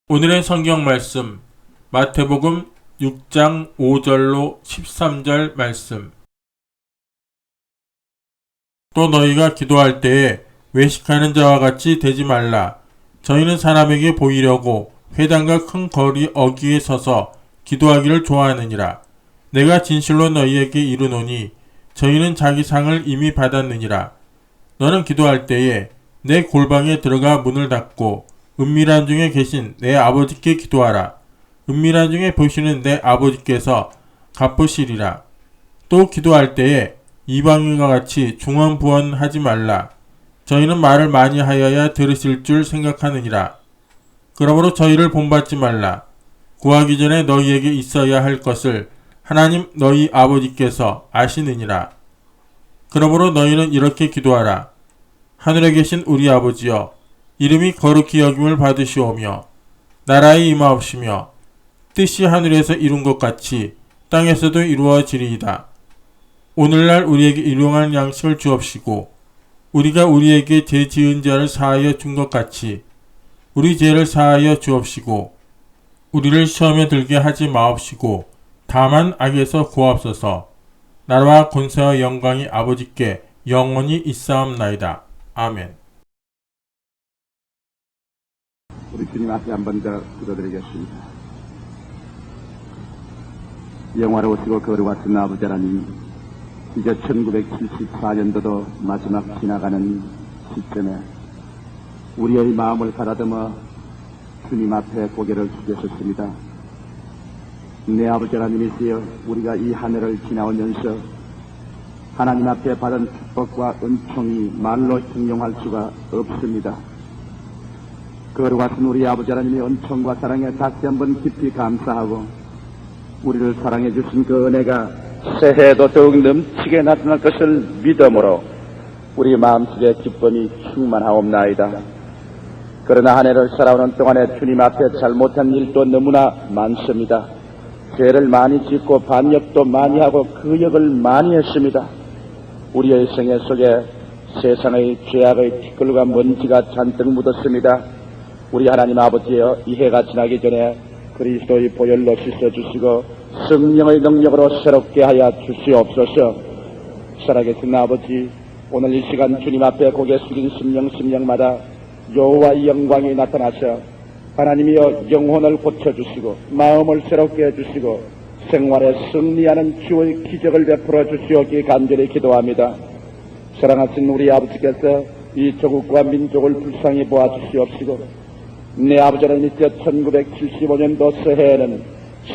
오늘의 성경 말씀 마태복음 6장 5절로 13절 말씀. 또 너희가 기도할 때에 외식하는 자와 같이 되지 말라. 저희는 사람에게 보이려고 회당과 큰 거리 어귀에 서서 기도하기를 좋아하느니라. 내가 진실로 너희에게 이르노니 저희는 자기 상을 이미 받았느니라. 너는 기도할 때에 내 골방에 들어가 문을 닫고 은밀한 중에 계신 내 아버지께 기도하라. 은밀한 중에 보시는 내 아버지께서 갚으시리라. 또 기도할 때에 이방인과 같이 중언부언하지 말라. 저희는 말을 많이 하여야 들으실 줄 생각하느니라. 그러므로 저희를 본받지 말라. 구하기 전에 너희에게 있어야 할 것을 하나님 너희 아버지께서 아시느니라. 그러므로 너희는 이렇게 기도하라. 하늘에 계신 우리 아버지여, 이름이 거룩히 여김을 받으시오며 나라에 임하옵시며 뜻이 하늘에서 이룬 것 같이 땅에서도 이루어지리이다. 오늘날 우리에게 일용할 양식을 주옵시고 우리가 우리에게 죄 지은 자를 사하여 준 것 같이 우리 죄를 사하여 주옵시고 우리를 시험에 들게 하지 마옵시고 다만 악에서 구하옵소서. 나라와 권세와 영광이 아버지께 영원히 있사옵나이다. 아멘. 우리 주님 앞에 한 번 더 기도드리겠습니다. 영화로우시고 거룩하신 아버지 하나님, 이제 1974년도도 마지막 지나가는 시점에 우리의 마음을 가다듬어 주님 앞에 고개를 숙였습니다. 내 아버지 하나님이시여, 우리가 이 한 해를 지나오면서 하나님 앞에 받은 축복과 은총이 말로形容할 수가 없습니다. 거룩하신 우리 아버지 하나님의 은총과 사랑에 다시 한번 깊이 감사하고 우리를 사랑해 주신 그 은혜가 새해에도 더욱 넘치게 나타날 것을 믿음으로 우리 마음속에 기쁨이 충만하옵나이다. 그러나 한 해를 살아오는 동안에 주님 앞에 잘못한 일도 너무나 많습니다. 죄를 많이 짓고 반역도 많이 하고 그 역을 많이 했습니다. 우리의 생애 속에 세상의 죄악의 티끌과 먼지가 잔뜩 묻었습니다. 우리 하나님 아버지여, 이 해가 지나기 전에 그리스도의 보혈로 씻어주시고 성령의 능력으로 새롭게 하여 주시옵소서. 살아계신 아버지, 오늘 이 시간 주님 앞에 고개 숙인 심령마다 여호와의 영광이 나타나셔 하나님이여 영혼을 고쳐주시고 마음을 새롭게 해주시고 생활에 승리하는 주의 기적을 베풀어 주시오기 간절히 기도합니다. 사랑하신 우리 아버지께서 이 조국과 민족을 불쌍히 보아주시옵시고 내 아버지 하나님께서 1975년도 새해에는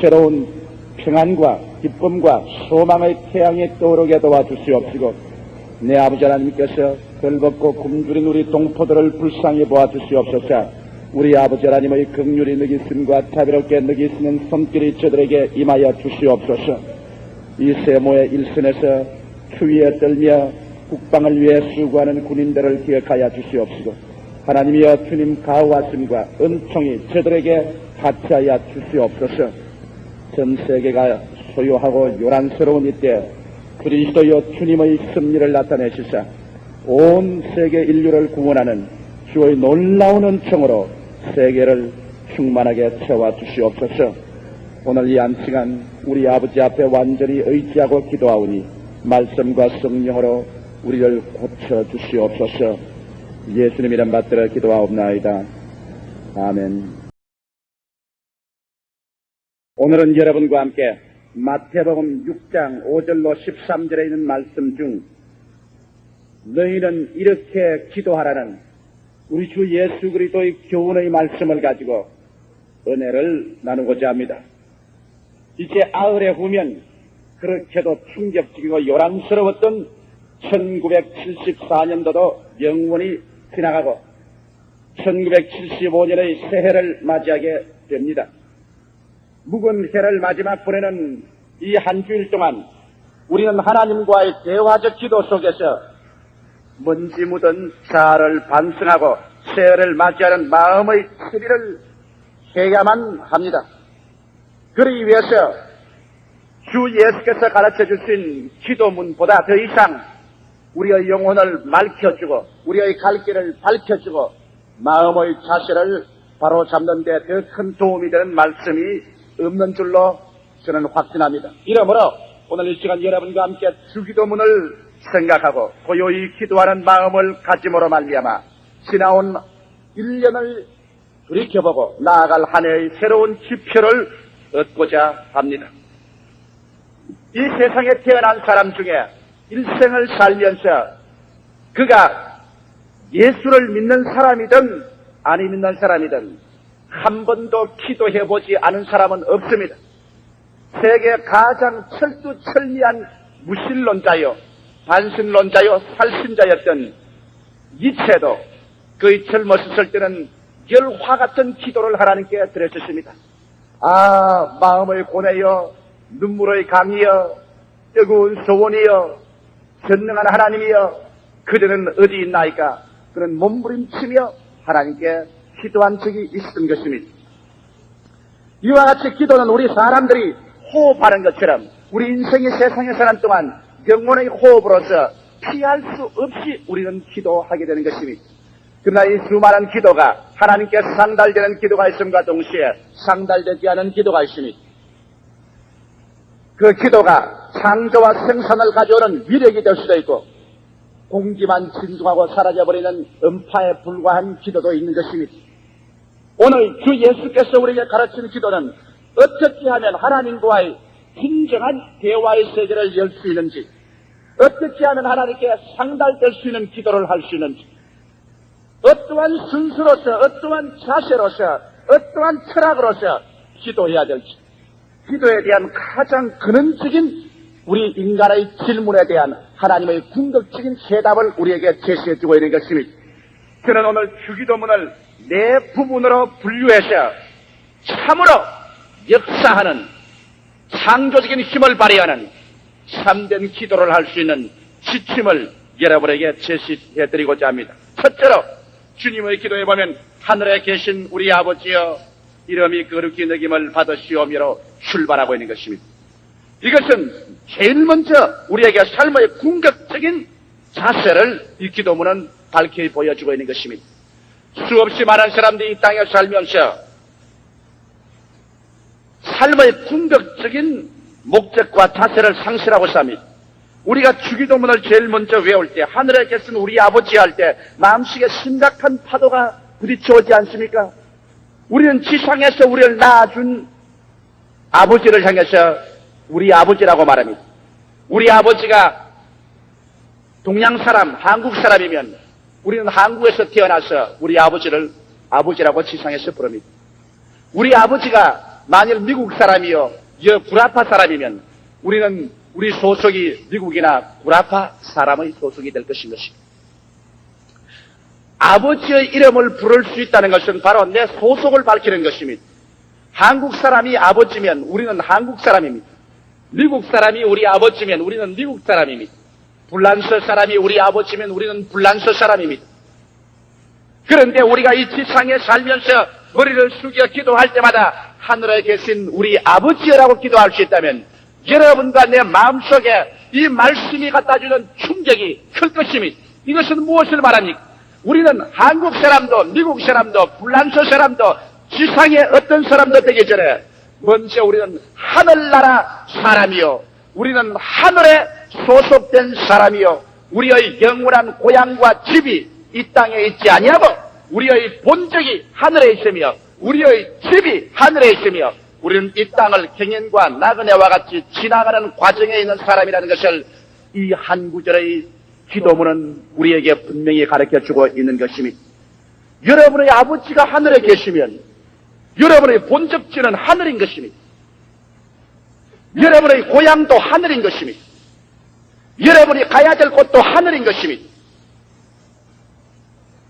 새로운 평안과 기쁨과 소망의 태양이 떠오르게 도와주시옵시고 내 아버지 하나님께서 걸벗고 굶주린 우리 동포들을 불쌍히 보아주시옵소서. 우리 아버지 하나님의 긍휼히 느끼심과 자비롭게 느끼시는 손길이 저들에게 임하여 주시옵소서. 이 세모의 일선에서 추위에 떨며 국방을 위해 수고하는 군인들을 기억하여 주시옵시고 하나님이여, 주님 가호하심과 은총이 저들에게 같이하여 주시옵소서. 전 세계가 소요하고 요란스러운 이때 그리스도여 주님의 승리를 나타내시사 온 세계 인류를 구원하는 주의 놀라운 은총으로 세계를 충만하게 채워 주시옵소서. 오늘 이 한 시간 우리 아버지 앞에 완전히 의지하고 기도하오니 말씀과 성령으로 우리를 고쳐 주시옵소서. 예수님 이름 받들어 기도하옵나이다. 아멘. 오늘은 여러분과 함께 마태복음 6장 5절로 13절에 있는 말씀 중 너희는 이렇게 기도하라는 우리 주 예수 그리스도의 교훈의 말씀을 가지고 은혜를 나누고자 합니다. 이제 아흘에 후면 그렇게도 충격적이고 요란스러웠던 1974년도도 영원히 지나가고 1975년의 새해를 맞이하게 됩니다. 묵은 해를 마지막 보내는 이 한 주일 동안 우리는 하나님과의 대화적 기도 속에서 먼지 묻은 자아를 반성하고 새해를 맞이하는 마음의 추리를 해야만 합니다. 그러기 위해서 주 예수께서 가르쳐 주신 기도문보다 더 이상 우리의 영혼을 맑혀주고 우리의 갈 길을 밝혀주고 마음의 자세를 바로 잡는 데 더 큰 도움이 되는 말씀이 없는 줄로 저는 확신합니다. 이러므로 오늘 이 시간 여러분과 함께 주기도문을 생각하고 고요히 기도하는 마음을 가짐으로 말미암아 지나온 1년을 돌이켜보고 나아갈 한 해의 새로운 지표를 얻고자 합니다. 이 세상에 태어난 사람 중에 일생을 살면서 그가 예수를 믿는 사람이든 안 믿는 사람이든 한 번도 기도해보지 않은 사람은 없습니다. 세계 가장 철두철미한 무신론자요, 반신론자요, 살신자였던 니체도 그의 젊었을 때는 열화 같은 기도를 하나님께 드렸습니다. 아, 마음의 고뇌여, 눈물의 강이여, 뜨거운 소원이여, 전능한 하나님이여, 그대는 어디 있나이까? 그는 몸부림치며 하나님께 기도한 적이 있었던 것입니다. 이와 같이 기도는 우리 사람들이 호흡하는 것처럼 우리 인생의 세상에 사는 동안 영혼의 호흡으로서 피할 수 없이 우리는 기도하게 되는 것입니다. 그러나 이 수많은 기도가 하나님께 상달되는 기도가 있음과 동시에 상달되지 않은 기도가 있습니다. 그 기도가 창조와 생산을 가져오는 위력이 될 수도 있고 공기만 진중하고 사라져버리는 음파에 불과한 기도도 있는 것입니다. 오늘 주 예수께서 우리에게 가르친 기도는 어떻게 하면 하나님과의 진정한 대화의 세계를 열 수 있는지, 어떻게 하면 하나님께 상달될 수 있는 기도를 할 수 있는지, 어떠한 순수로서, 어떠한 자세로서, 어떠한 철학으로서 기도해야 될지, 기도에 대한 가장 근원적인 우리 인간의 질문에 대한 하나님의 궁극적인 해답을 우리에게 제시해주고 있는 것입니다. 저는 오늘 주기도문을 네 부분으로 분류해서 참으로 역사하는 창조적인 힘을 발휘하는 참된 기도를 할 수 있는 지침을 여러분에게 제시해드리고자 합니다. 첫째로 주님의 기도에 보면 하늘에 계신 우리 아버지여 이름이 거룩히 여김을 받으시오며로 출발하고 있는 것입니다. 이것은 제일 먼저 우리에게 삶의 궁극적인 자세를 이 기도문은 밝히 보여주고 있는 것입니다. 수없이 많은 사람들이 이 땅에 살면서 삶의 궁극적인 목적과 자세를 상실하고 삽니다. 우리가 주기도문을 제일 먼저 외울 때 하늘에 계신 우리 아버지 할 때 마음속에 심각한 파도가 부딪혀오지 않습니까? 우리는 지상에서 우리를 낳아준 아버지를 향해서 우리 아버지라고 말합니다. 우리 아버지가 동양 사람, 한국 사람이면 우리는 한국에서 태어나서 우리 아버지를 아버지라고 지상에서 부릅니다. 우리 아버지가 만일 미국 사람이요, 구라파 사람이면 우리는 우리 소속이 미국이나 구라파 사람의 소속이 될 것인 것입니다. 아버지의 이름을 부를 수 있다는 것은 바로 내 소속을 밝히는 것입니다. 한국 사람이 아버지면 우리는 한국 사람입니다. 미국 사람이 우리 아버지면 우리는 미국 사람입니다. 불란서 사람이 우리 아버지면 우리는 불란서 사람입니다. 그런데 우리가 이 지상에 살면서 머리를 숙여 기도할 때마다 하늘에 계신 우리 아버지라고 기도할 수 있다면 여러분과 내 마음속에 이 말씀이 갖다주는 충격이 클 것입니다. 이것은 무엇을 말합니까? 우리는 한국 사람도 미국 사람도 불란서 사람도 지상의 어떤 사람도 되기 전에 먼저 우리는 하늘나라 사람이요, 우리는 하늘에 소속된 사람이요, 우리의 영원한 고향과 집이 이 땅에 있지 아니하고 우리의 본적이 하늘에 있으며 우리의 집이 하늘에 있으며 우리는 이 땅을 경연과 나그네와 같이 지나가는 과정에 있는 사람이라는 것을 이 한 구절의 기도문은 우리에게 분명히 가르쳐주고 있는 것입니다. 여러분의 아버지가 하늘에 계시면 여러분의 본적지는 하늘인 것입니다. 여러분의 고향도 하늘인 것입니다. 여러분이 가야 될 곳도 하늘인 것입니다.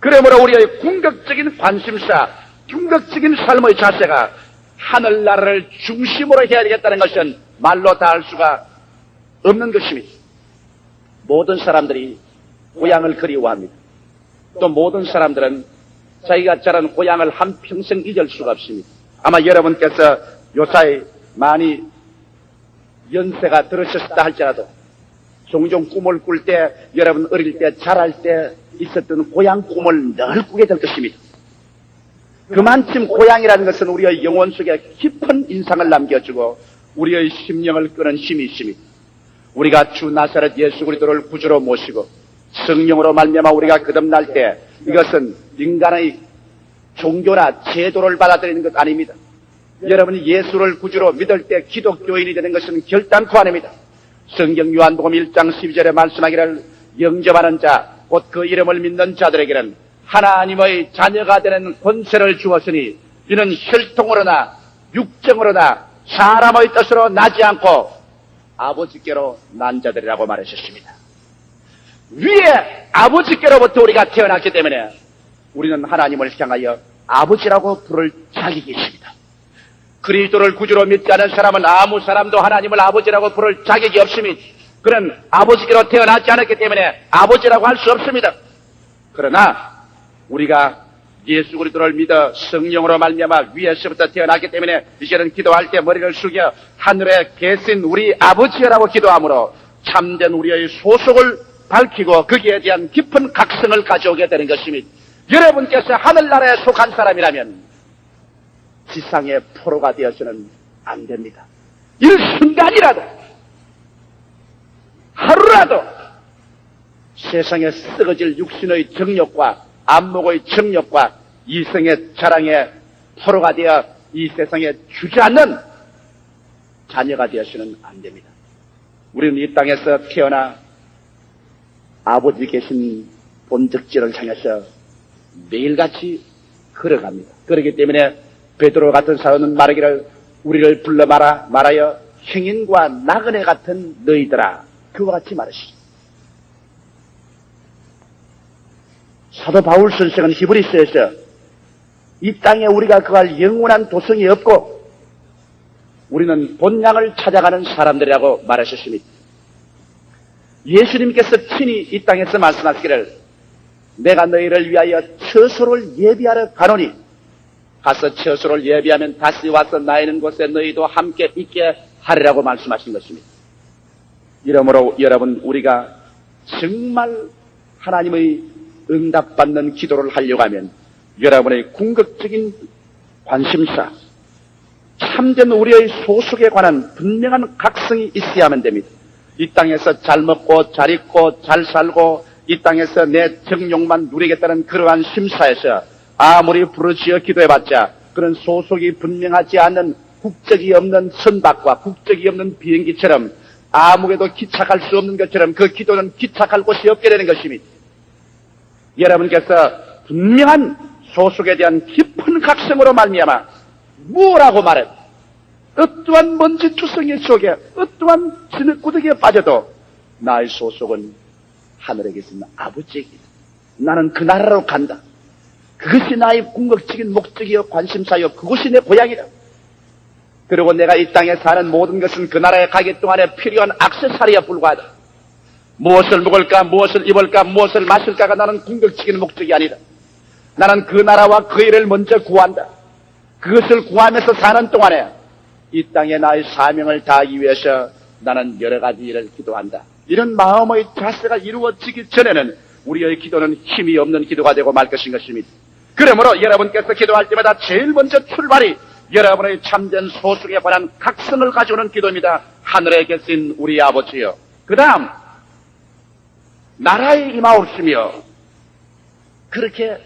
그러므로 우리의 궁극적인 관심사, 궁극적인 삶의 자세가 하늘나라를 중심으로 해야 되겠다는 것은 말로 다 할 수가 없는 것입니다. 모든 사람들이 고향을 그리워합니다. 또 모든 사람들은 자기가 자란 고향을 한평생 잊을 수가 없습니다. 아마 여러분께서 요사이 많이 연세가 들으셨다 할지라도 종종 꿈을 꿀 때, 여러분 어릴 때 자랄 때 있었던 고향 꿈을 늘 꾸게 될 것입니다. 그만큼 고향이라는 것은 우리의 영혼 속에 깊은 인상을 남겨주고 우리의 심령을 끄는 힘이 있습니다. 우리가 주 나사렛 예수 그리스도를 구주로 모시고 성령으로 말미암아 우리가 거듭날 때 이것은 인간의 종교나 제도를 받아들이는 것 아닙니다. 여러분이 예수를 구주로 믿을 때 기독교인이 되는 것은 결단코 아닙니다. 성경 요한복음 1장 12절에 말씀하기를 영접하는 자, 곧 그 이름을 믿는 자들에게는 하나님의 자녀가 되는 권세를 주었으니 이는 혈통으로나 육정으로나 사람의 뜻으로 나지 않고 아버지께로 난 자들이라고 말하셨습니다. 위에 아버지께로부터 우리가 태어났기 때문에 우리는 하나님을 향하여 아버지라고 부를 자격이 있습니다. 그리스도를 구주로 믿지 않은 사람은 아무 사람도 하나님을 아버지라고 부를 자격이 없습니다. 그는 아버지께로 태어나지 않았기 때문에 아버지라고 할 수 없습니다. 그러나 우리가 예수 그리스도를 믿어 성령으로 말미암아 위에서부터 태어났기 때문에 이제는 기도할 때 머리를 숙여 하늘에 계신 우리 아버지라고 기도하므로 참된 우리의 소속을 밝히고 거기에 대한 깊은 각성을 가져오게 되는 것입니다. 여러분께서 하늘나라에 속한 사람이라면 지상의 포로가 되어서는 안 됩니다. 일순간이라도 하루라도 세상에 썩어질 육신의 정욕과 안목의 정욕과 이성의 자랑에 포로가 되어 이 세상에 주저앉는 자녀가 되어서는 안 됩니다. 우리는 이 땅에서 태어나 아버지 계신 본적지를 향해서 매일같이 걸어갑니다. 그렇기 때문에 베드로 같은 사도는 말하기를 우리를 불러 말하여 행인과 나그네 같은 너희들아 그와 같이 말하시죠. 사도 바울 선생은 히브리서에서 이 땅에 우리가 그할 영원한 도성이 없고 우리는 본향을 찾아가는 사람들이라고 말하셨습니다. 예수님께서 친히 이 땅에서 말씀하시기를 내가 너희를 위하여 처소를 예비하러 가노니 가서 처소를 예비하면 다시 와서 나 있는 곳에 너희도 함께 있게 하리라고 말씀하신 것입니다. 이러므로 여러분 우리가 정말 하나님의 응답받는 기도를 하려고 하면 여러분의 궁극적인 관심사, 참된 우리의 소속에 관한 분명한 각성이 있어야만 됩니다. 이 땅에서 잘 먹고 잘 입고 잘 살고 이 땅에서 내 정욕만 누리겠다는 그러한 심사에서 아무리 부르짖어 기도해봤자 그런 소속이 분명하지 않는 국적이 없는 선박과 국적이 없는 비행기처럼 아무에도 기착할 수 없는 것처럼 그 기도는 기착할 곳이 없게 되는 것입니다. 여러분께서 분명한 소속에 대한 깊은 각성으로 말미암아 뭐라고 말해? 어떠한 먼지 투성이 속에 어떠한 진흙구덩이에 빠져도 나의 소속은 하늘에 계신 아버지에게 나는 그 나라로 간다. 그것이 나의 궁극적인 목적이요 관심사요 그것이 내 고향이다. 그리고 내가 이 땅에 사는 모든 것은 그 나라에 가기 동안에 필요한 액세서리에 불과하다. 무엇을 먹을까 무엇을 입을까 무엇을 마실까가 나는 궁극적인 목적이 아니다. 나는 그 나라와 그 일을 먼저 구한다. 그것을 구하면서 사는 동안에 이 땅에 나의 사명을 다하기 위해서 나는 여러 가지 일을 기도한다. 이런 마음의 자세가 이루어지기 전에는 우리의 기도는 힘이 없는 기도가 되고 말 것인 것입니다. 그러므로 여러분께서 기도할 때마다 제일 먼저 출발이 여러분의 참된 소속에 관한 각성을 가져오는 기도입니다. 하늘에 계신 우리 아버지여. 그 다음 나라에 임하옵시며 그렇게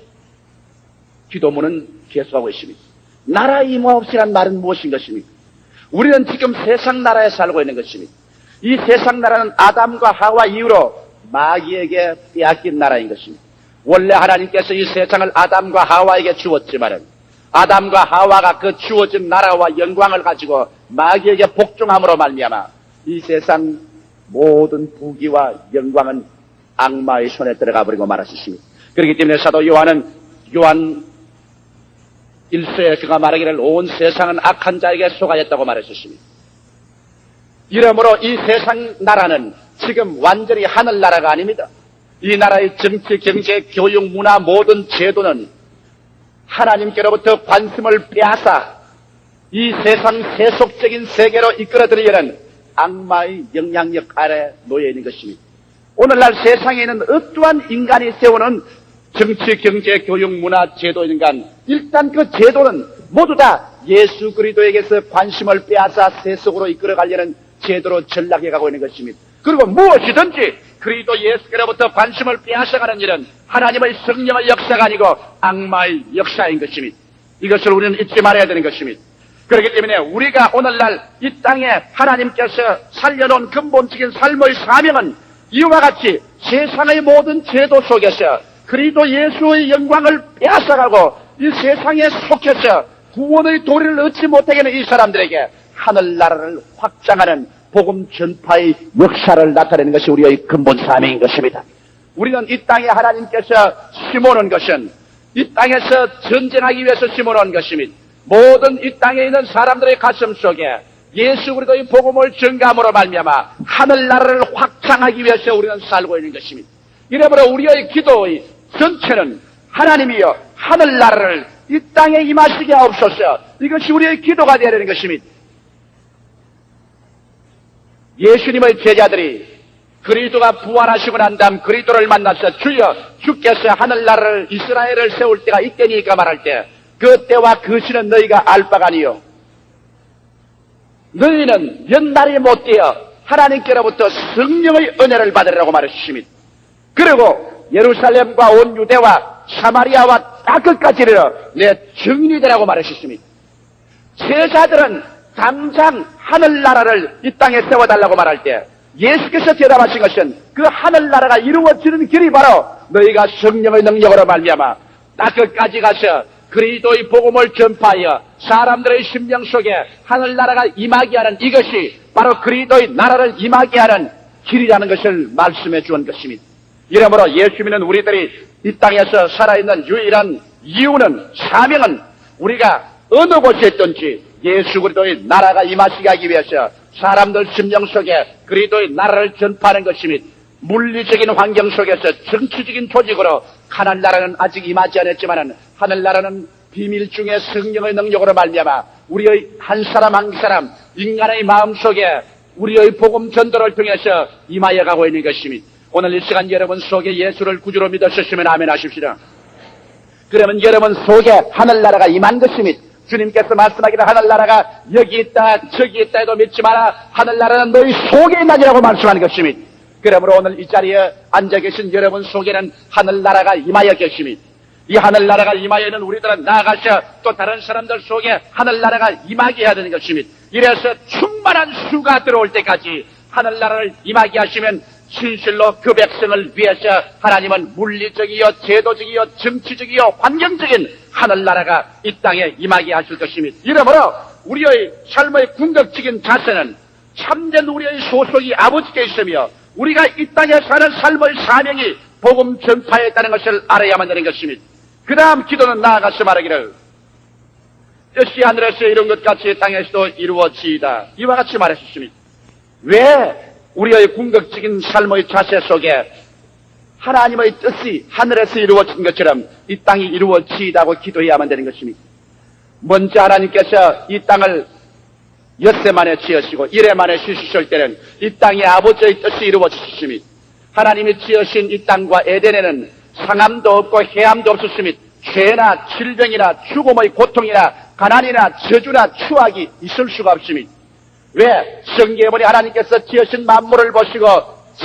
기도문은 계속하고 있습니다. 나라에 임하옵시란 말은 무엇인 것입니까? 우리는 지금 세상 나라에 살고 있는 것입니다. 이 세상 나라는 아담과 하와 이후로 마귀에게 빼앗긴 나라인 것입니다. 원래 하나님께서 이 세상을 아담과 하와에게 주었지만은 아담과 하와가 그 주어진 나라와 영광을 가지고 마귀에게 복종함으로 말미암아 이 세상 모든 부귀와 영광은 악마의 손에 들어가 버리고 말았습니다. 그렇기 때문에 사도 요한은 요한 1서에 그가 말하기를 온 세상은 악한 자에게 속하였다고 말했습니다. 이러므로 이 세상 나라는 지금 완전히 하늘나라가 아닙니다. 이 나라의 정치, 경제, 교육, 문화 모든 제도는 하나님께로부터 관심을 빼앗아 이 세상 세속적인 세계로 이끌어들이려는 악마의 영향력 아래 놓여 있는 것입니다. 오늘날 세상에 있는 어떠한 인간이 세우는 정치, 경제, 교육, 문화, 제도 인간, 일단 그 제도는 모두 다 예수 그리스도에게서 관심을 빼앗아 세속으로 이끌어가려는 제도로 전락해 가고 있는 것입니다. 그리고 무엇이든지 그리스도 예수께로부터 관심을 빼앗아가는 일은 하나님의 성령의 역사가 아니고 악마의 역사인 것입니다. 이것을 우리는 잊지 말아야 되는 것입니다. 그렇기 때문에 우리가 오늘날 이 땅에 하나님께서 살려놓은 근본적인 삶의 사명은 이와 같이 세상의 모든 제도 속에서 그리스도 예수의 영광을 빼앗아가고 이 세상에 속해서 구원의 도리를 얻지 못하게 하는 이 사람들에게 하늘나라를 확장하는 복음 전파의 역사를 나타내는 것이 우리의 근본 사명인 것입니다. 우리는 이 땅에 하나님께서 심어놓은 것은 이 땅에서 전쟁하기 위해서 심어놓은 것입니다. 모든 이 땅에 있는 사람들의 가슴 속에 예수 그리스도의 복음을 전감으로 말미암아 하늘나라를 확장하기 위해서 우리는 살고 있는 것입니다. 이러므로 우리의 기도의 전체는 하나님이여 하늘나라를 이 땅에 임하시게 하옵소서. 이것이 우리의 기도가 되어야 되는 것입니다. 예수님의 제자들이 그리스도가 부활하시고 난 다음 그리스도를 만나서 주여 주께서 하늘나라를 이스라엘을 세울 때가 있겠니까 말할 때 그 때와 그 시는 너희가 알 바가 아니요 너희는 연날이 못되어 하나님께로부터 성령의 은혜를 받으리라고 말하십니다. 그리고 예루살렘과 온 유대와 사마리아와 땅끝까지 이르러 내 증인이 되라고 말하셨습니다. 제자들은 당장 하늘나라를 이 땅에 세워달라고 말할 때 예수께서 대답하신 것은 그 하늘나라가 이루어지는 길이 바로 너희가 성령의 능력으로 말미암아 땅끝까지 가서 그리스도의 복음을 전파하여 사람들의 심령 속에 하늘나라가 임하게 하는 이것이 바로 그리스도의 나라를 임하게 하는 길이라는 것을 말씀해 주은 것입니다. 이러므로 예수 믿는 우리들이 이 땅에서 살아있는 유일한 이유는 사명은 우리가 어느 곳에 있든지 예수 그리스도의 나라가 임하시게 하기 위해서 사람들 심령 속에 그리스도의 나라를 전파하는 것입니다. 물리적인 환경 속에서 정치적인 조직으로 하늘나라는 아직 임하지 않았지만 하늘나라는 비밀 중에 성령의 능력으로 말미암아 우리의 한 사람 한 사람 인간의 마음속에 우리의 복음 전도를 통해서 임하여 가고 있는 것입니다. 오늘 이 시간 여러분 속에 예수를 구주로 믿으셨으면 아멘 하십시다. 그러면 여러분 속에 하늘나라가 임한 것입니다. 주님께서 말씀하기를 하늘나라가 여기 있다 저기 있다 해도 믿지 마라. 하늘나라는 너희 속에 있나니라고 말씀하는 것입니다. 그러므로 오늘 이 자리에 앉아 계신 여러분 속에는 하늘나라가 임하여 계십니다. 이 하늘나라가 임하여는 우리들은 나아가서 또 다른 사람들 속에 하늘나라가 임하게 해야 되는 것입니다. 이래서 충만한 수가 들어올 때까지 하늘나라를 임하게 하시면 진실로 그 백성을 위해서 하나님은 물리적이요 제도적이요 정치적이요 환경적인 하늘나라가 이 땅에 임하게 하실 것입니다. 이러므로 우리의 삶의 궁극적인 자세는 참된 우리의 소속이 아버지께 있으며 우리가 이 땅에 사는 삶의 사명이 복음 전파에 있다는 것을 알아야만 되는 것입니다. 그 다음 기도는 나아가서 말하기를 뜻이 하늘에서 이룬 것 같이 땅에서도 이루어지이다. 이와 같이 말했습니다. 왜 우리의 궁극적인 삶의 자세 속에 하나님의 뜻이 하늘에서 이루어진 것처럼 이 땅이 이루어지이다고 기도해야만 되는 것입니다. 먼저 하나님께서 이 땅을 엿새 만에 지으시고 이래 만에 쉬셨을 때는 이 땅에 아버지의 뜻이 이루어지셨습니다. 하나님이 지으신 이 땅과 에덴에는 상함도 없고 해함도 없었습니다. 죄나 질병이나 죽음의 고통이나 가난이나 저주나 추악이 있을 수가 없습니다. 왜? 성경에 보니 하나님께서 지으신 만물을 보시고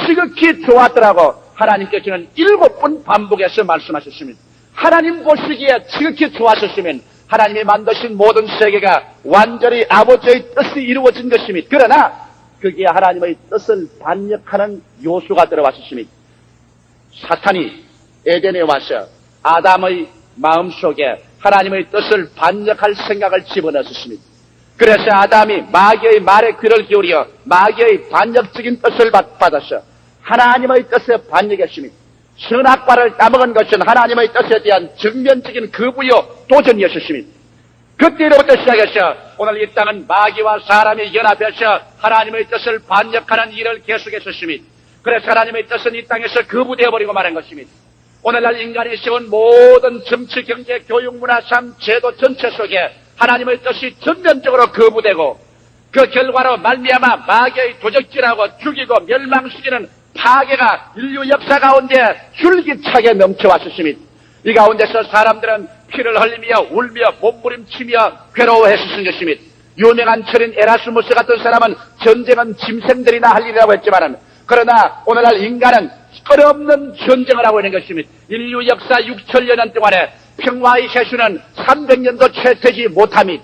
지극히 좋았더라고 하나님께서는 7번 반복해서 말씀하셨습니다. 하나님 보시기에 지극히 좋았었으면 하나님이 만드신 모든 세계가 완전히 아버지의 뜻이 이루어진 것입니다. 그러나 거기에 하나님의 뜻을 반역하는 요소가 들어왔었습니다. 사탄이 에덴에 와서 아담의 마음속에 하나님의 뜻을 반역할 생각을 집어넣었습니다. 그래서 아담이 마귀의 말에 귀를 기울여 마귀의 반역적인 뜻을 받아서 하나님의 뜻에 반역했습니다. 선악과를 따먹은 것은 하나님의 뜻에 대한 정면적인 거부요 도전이었습니다. 그때로부터 시작해서 오늘 이 땅은 마귀와 사람이 연합해서 하나님의 뜻을 반역하는 일을 계속했었습니다. 그래서 하나님의 뜻은 이 땅에서 거부되어버리고 말한 것입니다. 오늘날 인간이 세운 모든 정치, 경제, 교육, 문화, 삶, 제도 전체 속에 하나님의 뜻이 전면적으로 거부되고 그 결과로 말미암아 마귀의 도적질하고 죽이고 멸망시키는 파괴가 인류 역사 가운데 줄기차게 넘쳐왔었습니다. 이 가운데서 사람들은 피를 흘리며 울며 몸부림치며 괴로워했었던 것입니다. 유명한 철인 에라스무스 같은 사람은 전쟁은 짐승들이나 할 일이라고 했지만은, 그러나 오늘날 인간은 끊임없는 전쟁을 하고 있는 것입니다. 인류 역사 6천여 년 동안에 평화의 해수는 300년도 채 되지 못합니다.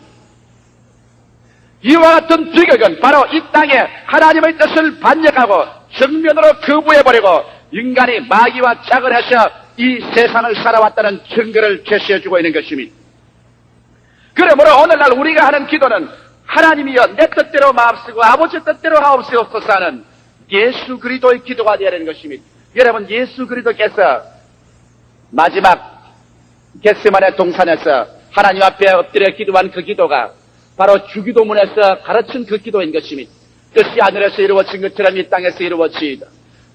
이와 같은 비극은 바로 이 땅에 하나님의 뜻을 반역하고 정면으로 거부해버리고 인간이 마귀와 짝을 해서 이 세상을 살아왔다는 증거를 제시해주고 있는 것입니다. 그러므로 오늘날 우리가 하는 기도는 하나님이여 내 뜻대로 마음쓰고 아버지 뜻대로 하옵소서 하는 예수 그리스도의 기도가 되어야 하는 것입니다. 여러분, 예수 그리스도께서 마지막 겟세마네 동산에서 하나님 앞에 엎드려 기도한 그 기도가 바로 주기도문에서 가르친 그 기도인 것입니다. 뜻이 하늘에서 이루어진 것처럼 이 땅에서 이루어지이다.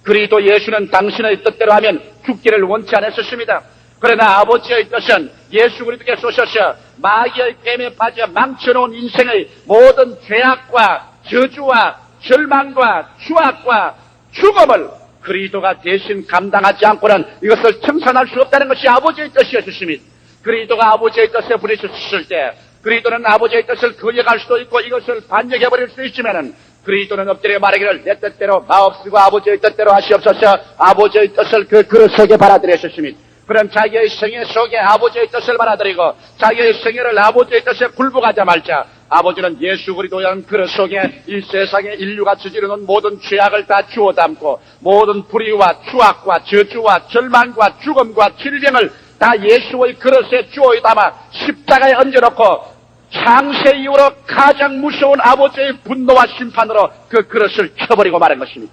그리스도 예수는 당신의 뜻대로 하면 죽기를 원치 않았었습니다. 그러나 아버지의 뜻은 예수 그리스도께서 오셔서 마귀의 뱀에 빠져 망쳐놓은 인생의 모든 죄악과 저주와 절망과 추악과 죽음을 그리스도가 대신 감당하지 않고는 이것을 청산할 수 없다는 것이 아버지의 뜻이었습니다. 그리스도가 아버지의 뜻에 부딪혔을 때 그리스도는 아버지의 뜻을 거역할 수도 있고 이것을 반역해버릴 수 있지만은 그리스도는 엎드려 말하기를 내 뜻대로 마옵시고 아버지의 뜻대로 하시옵소서. 아버지의 뜻을 그 그릇 속에 받아들였습니다. 그럼 자기의 생애 속에 아버지의 뜻을 받아들이고 자기의 생애를 아버지의 뜻에 굴복하자 말자 아버지는 예수 그리스도라는 그릇 속에 이 세상에 인류가 저지르는 모든 죄악을 다 주워 담고 모든 불의와 추악과 저주와 절망과 죽음과 질병을 다 예수의 그릇에 주워 담아 십자가에 얹어놓고 창세 이후로 가장 무서운 아버지의 분노와 심판으로 그 그릇을 쳐버리고 말한 것입니다.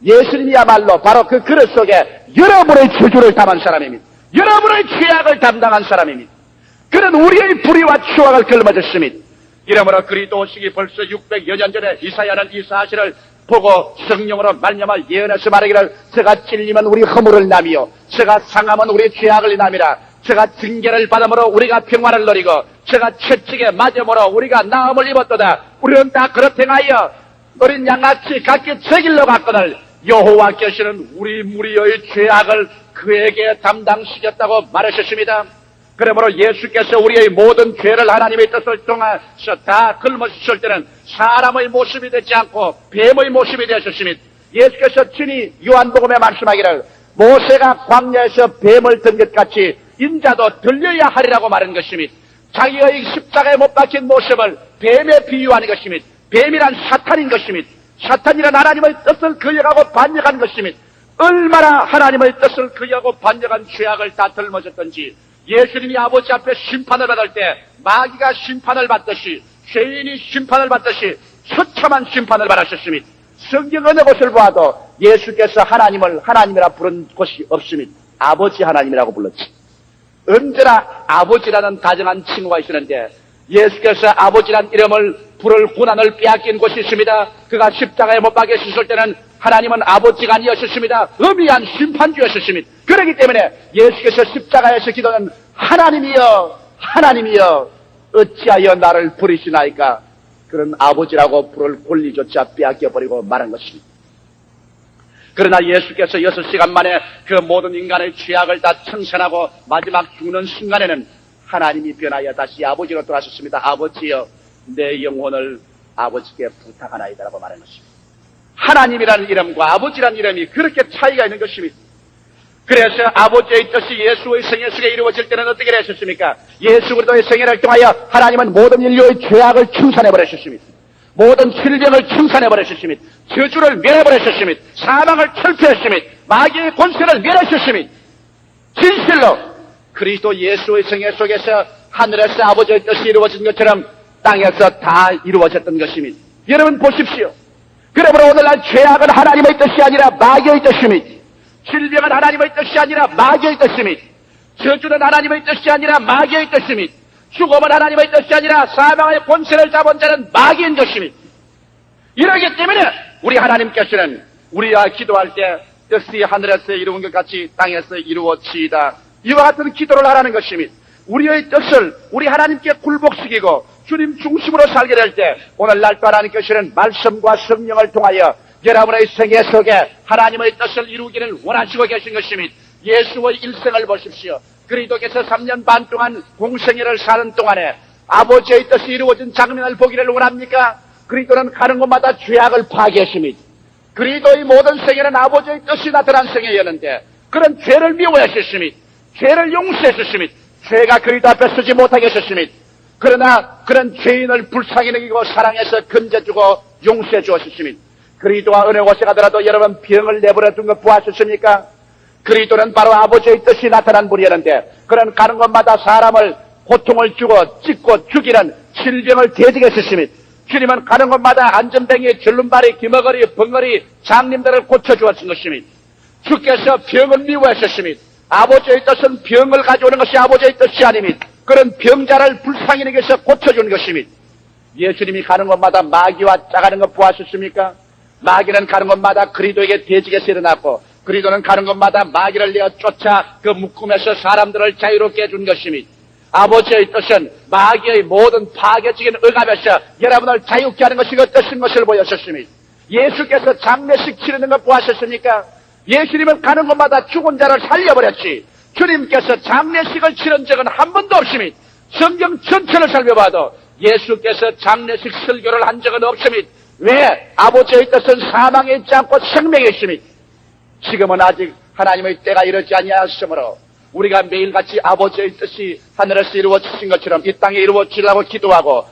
예수님이야말로 바로 그 그릇 속에 여러분의 저주를 담은 사람입니다. 여러분의 죄악을 담당한 사람입니다. 그는 우리의 불의와 추악을 걸머졌습니다. 이러므로 그리스도 오시기 벌써 600여 년 전에 이사야는 이 사실을 보고 성령으로 말미암아 예언해서 말하기를 제가 찔리면 우리 허물을 남이요 제가 상하면 우리 죄악을 남이라 제가 징계를 받음으로 우리가 평화를 누리고 제가 채찍에 맞음으로 우리가 나음을 입었도다. 우리는 다 그렇게 하여 어린 양같이 각기 제 길로 갔거늘 여호와께서는 우리 무리의 죄악을 그에게 담당시켰다고 말하셨습니다. 그러므로 예수께서 우리의 모든 죄를 하나님의 뜻을 통해서 다 걸머주실 때는 사람의 모습이 되지 않고 뱀의 모습이 되셨습니다. 예수께서 친히 요한복음에 말씀하기를 모세가 광야에서 뱀을 든 것 같이 인자도 들려야 하리라고 말한 것입니다. 자기의 십자가에 못 박힌 모습을 뱀에 비유하는 것입니다. 뱀이란 사탄인 것입니다. 사탄이란 하나님의 뜻을 거역하고 반역한 것입니다. 얼마나 하나님의 뜻을 거역하고 반역한 죄악을 다 덜머졌던지 예수님이 아버지 앞에 심판을 받을 때 마귀가 심판을 받듯이 죄인이 심판을 받듯이 처참한 심판을 받으셨습니다. 성경 어느 곳을 보아도 예수께서 하나님을 하나님이라 부른 곳이 없습니다. 아버지 하나님이라고 불렀지. 언제나 아버지라는 다정한 칭호가 있었는데 예수께서 아버지란 이름을 부를 고난을 빼앗긴 곳이 있습니다. 그가 십자가에 못 박히셨을 때는 하나님은 아버지가 아니었습니다. 엄미한 심판주였습니다. 그렇기 때문에 예수께서 십자가에서 기도는 하나님이여 하나님이여 어찌하여 나를 버리시나이까 그런 아버지라고 부를 권리조차 빼앗겨버리고 말한 것입니다. 그러나 예수께서 6시간 만에 그 모든 인간의 죄악을 다 청산하고 마지막 죽는 순간에는 하나님이 변하여 다시 아버지로 돌아섰습니다. 아버지여 내 영혼을 아버지께 부탁하나이다라고 말한 것입니다. 하나님이라는 이름과 아버지라는 이름이 그렇게 차이가 있는 것입니다. 그래서 아버지의 뜻이 예수의 생애 속에 이루어질 때는 어떻게 하셨습니까? 예수 그리스도의 생애를 통하여 하나님은 모든 인류의 죄악을 청산해버리셨습니다. 모든 질병을 청산해버리셨습니다. 저주를 멸해버리셨습니다. 사망을 철폐했습니다. 마귀의 권세를 멸하셨습니다. 진실로 그리스도 예수의 생애 속에서 하늘에서 아버지의 뜻이 이루어진 것처럼 땅에서 다 이루어졌던 것입니다. 여러분 보십시오. 그러므로 오늘날 죄악은 하나님의 뜻이 아니라 마귀의 뜻입니다. 질병은 하나님의 뜻이 아니라 마귀의 뜻입니다. 저주는 하나님의 뜻이 아니라 마귀의 뜻입니다. 죽음은 하나님의 뜻이 아니라 사망의 본세를 잡은 자는 마귀인 것입니다. 이러기 때문에 우리 하나님께서는 우리가 기도할 때 뜻이 하늘에서 이루은 것 같이 땅에서 이루어지이다. 이와 같은 기도를 하라는 것입니다. 우리의 뜻을 우리 하나님께 굴복시키고 주님 중심으로 살게 될 때 오늘날 또 하나님께 주시는 말씀과 성령을 통하여 여러분의 생애 속에 하나님의 뜻을 이루기를 원하시고 계신 것입니다. 예수의 일생을 보십시오. 그리스도께서 3년 반 동안 공생애를 사는 동안에 아버지의 뜻이 이루어진 장면을 보기를 원합니까? 그리스도는 가는 곳마다 죄악을 파괴했습니다. 그리스도의 모든 생애는 아버지의 뜻이 나타난 생애였는데 그런 죄를 미워하셨습니다. 죄를 용서하셨습니다. 죄가 그리스도 앞에 서지 못하게 하셨습니다. 그러나 그런 죄인을 불쌍히 여기고 사랑해서 건져주고 용서해 주었습니다. 그리스도와 어느 곳에 가더라도 여러분 병을 내버려 둔 거 보았습니까? 그리스도는 바로 아버지의 뜻이 나타난 분이었는데 그런 가는 곳마다 사람을 고통을 주고 찢고 죽이는 질병을 대적했습니다. 주님은 가는 곳마다 안전뱅이, 줄눈발이, 기머거리, 벙어리, 장님들을 고쳐주었던 것입니다. 주께서 병을 미워하셨습니다. 아버지의 뜻은 병을 가져오는 것이 아버지의 뜻이 아닙니다. 그런 병자를 불쌍히 여기서 고쳐주는 것입니다. 예수님이 가는 곳마다 마귀와 짜가는 것 보았습니까? 마귀는 가는 곳마다 그리스도에게 대적해서 일어났고 그리스도는 가는 곳마다 마귀를 내어 쫓아 그 묶음에서 사람들을 자유롭게 해준 것입니다. 아버지의 뜻은 마귀의 모든 파괴적인 억압에서 여러분을 자유케 하는 것이 어떠신 것을 보여주셨습니다. 예수께서 장례식 치르는 것 보았습니까? 예수님은 가는 곳마다 죽은 자를 살려버렸지 주님께서 장례식을 치른 적은 한 번도 없습니다. 성경 전체를 살펴봐도 예수께서 장례식 설교를 한 적은 없습니다. 왜? 아버지의 뜻은 사망에 있지 않고 생명에 있습니다. 지금은 아직 하나님의 때가 이르지 아니하였으므로 우리가 매일같이 아버지의 뜻이 하늘에서 이루어지신 것처럼 이 땅에 이루어지려고 기도하고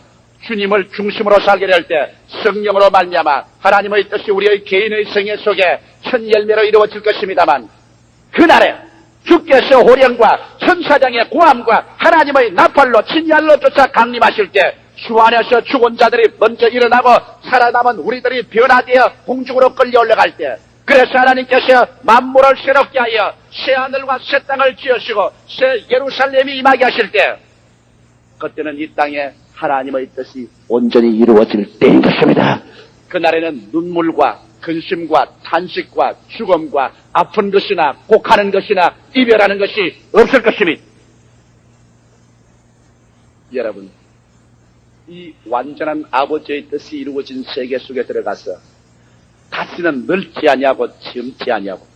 주님을 중심으로 살게 될 때 성령으로 말미암아 하나님의 뜻이 우리의 개인의 생애 속에 천 열매로 이루어질 것입니다만 그날에 주께서 호령과 천사장의 고함과 하나님의 나팔로 진열로 쫓아 강림하실 때 주 안에서 죽은 자들이 먼저 일어나고 살아남은 우리들이 변화되어 공중으로 끌려 올라갈 때 그래서 하나님께서 만물을 새롭게 하여 새 하늘과 새 땅을 지으시고 새 예루살렘이 임하게 하실 때 그때는 이 땅에 하나님의 뜻이 온전히 이루어질 때인 것입니다. 그날에는 눈물과 근심과 탄식과 죽음과 아픈 것이나 곡하는 것이나 이별하는 것이 없을 것입니다. 여러분, 이 완전한 아버지의 뜻이 이루어진 세계 속에 들어가서 다시는 늙지 아니하고 젊지 아니하고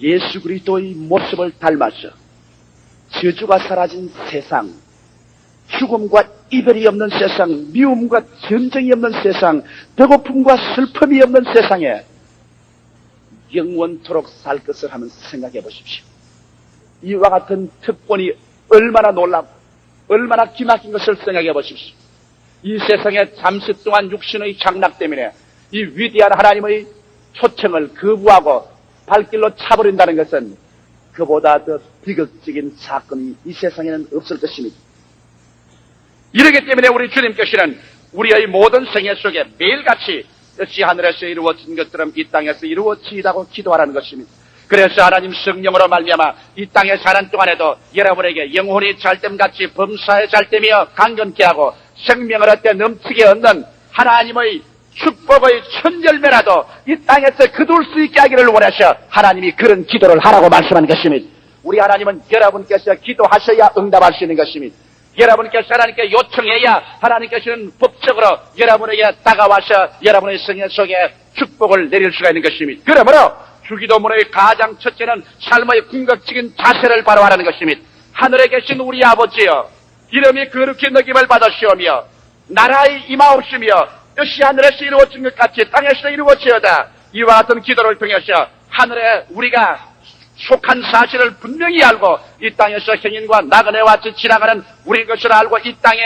예수 그리스도의 모습을 닮아서 저주가 사라진 세상, 죽음과 이별이 없는 세상, 미움과 전쟁이 없는 세상, 배고픔과 슬픔이 없는 세상에 영원토록 살 것을 한번 생각해 보십시오. 이와 같은 특권이 얼마나 놀랍고 얼마나 기막힌 것을 생각해 보십시오. 이 세상에 잠시 동안 육신의 장락 때문에 이 위대한 하나님의 초청을 거부하고 발길로 차버린다는 것은 그보다 더 비극적인 사건이 이 세상에는 없을 것입니다. 이러기 때문에 우리 주님께서는 우리의 모든 생애 속에 매일같이 뜻이 하늘에서 이루어진 것처럼 이 땅에서 이루어지다고 기도하라는 것입니다. 그래서 하나님 성령으로 말미암아 이 땅에 사는 동안에도 여러분에게 영혼이 잘됨같이 범사에 잘되며 강건케 하고 생명을 얻되 넘치게 얻는 하나님의 축복의 천열매라도 이 땅에서 거둘 수 있게 하기를 원하셔 하나님이 그런 기도를 하라고 말씀한 것입니다. 우리 하나님은 여러분께서 기도하셔야 응답할 수 있는 것입니다. 여러분께서 하나님께 요청해야 하나님께서는 법적으로 여러분에게 다가와서 여러분의 생애 속에 축복을 내릴 수가 있는 것입니다. 그러므로 주기도문의 가장 첫째는 삶의 궁극적인 자세를 바로 하라는 것입니다. 하늘에 계신 우리 아버지여, 이름이 거룩히 느낌을 받으시오며 나라의 임하옵시며 뜻이 하늘에서 이루어진 것 같이 땅에서 이루어지어다. 이와 같은 기도를 통해서 하늘에 우리가 속한 사실을 분명히 알고 이 땅에서 행인과 나그네와 지나가는 우리 것을 알고 이 땅에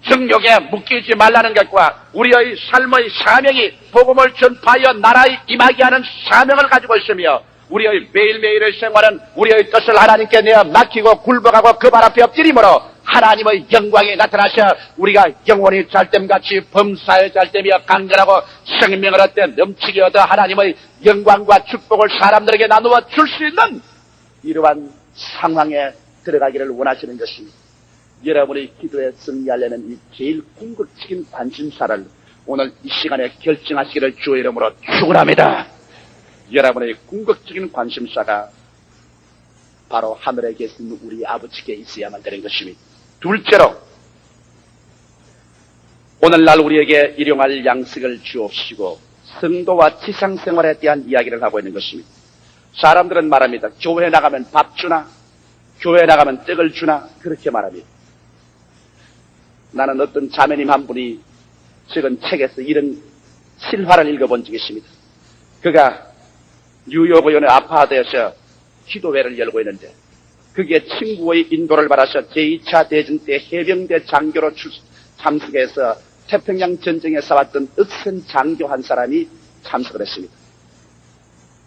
정욕에 묶이지 말라는 것과 우리의 삶의 사명이 복음을 전파하여 나라에 임하게 하는 사명을 가지고 있으며 우리의 매일매일의 생활은 우리의 뜻을 하나님께 내어 맡기고 굴복하고 그 발 앞에 엎드림으로 하나님의 영광이 나타나셔 우리가 영원히 잘됨같이 범사에 잘되며 강건하고 생명을 얻되 넘치게 얻어 하나님의 영광과 축복을 사람들에게 나누어 줄 수 있는 이러한 상황에 들어가기를 원하시는 것입니다. 여러분의 기도에 승리하려는 이 제일 궁극적인 관심사를 오늘 이 시간에 결정하시기를 주의 이름으로 축원합니다. 여러분의 궁극적인 관심사가 바로 하늘에 계신 우리 아버지께 있어야만 되는 것입니다. 둘째로 오늘날 우리에게 일용할 양식을 주옵시고 성도와 지상생활에 대한 이야기를 하고 있는 것입니다. 사람들은 말합니다. 교회 나가면 밥 주나? 교회 나가면 떡을 주나? 그렇게 말합니다. 나는 어떤 자매님 한 분이 적은 책에서 이런 실화를 읽어본 적이 있습니다. 그가 뉴욕의 어느 아파트에서 기도회를 열고 있는데 그게 친구의 인도를 받아서 제2차 대전 때 해병대 장교로 참석해서 태평양 전쟁에 싸웠던 억센 장교 한 사람이 참석을 했습니다.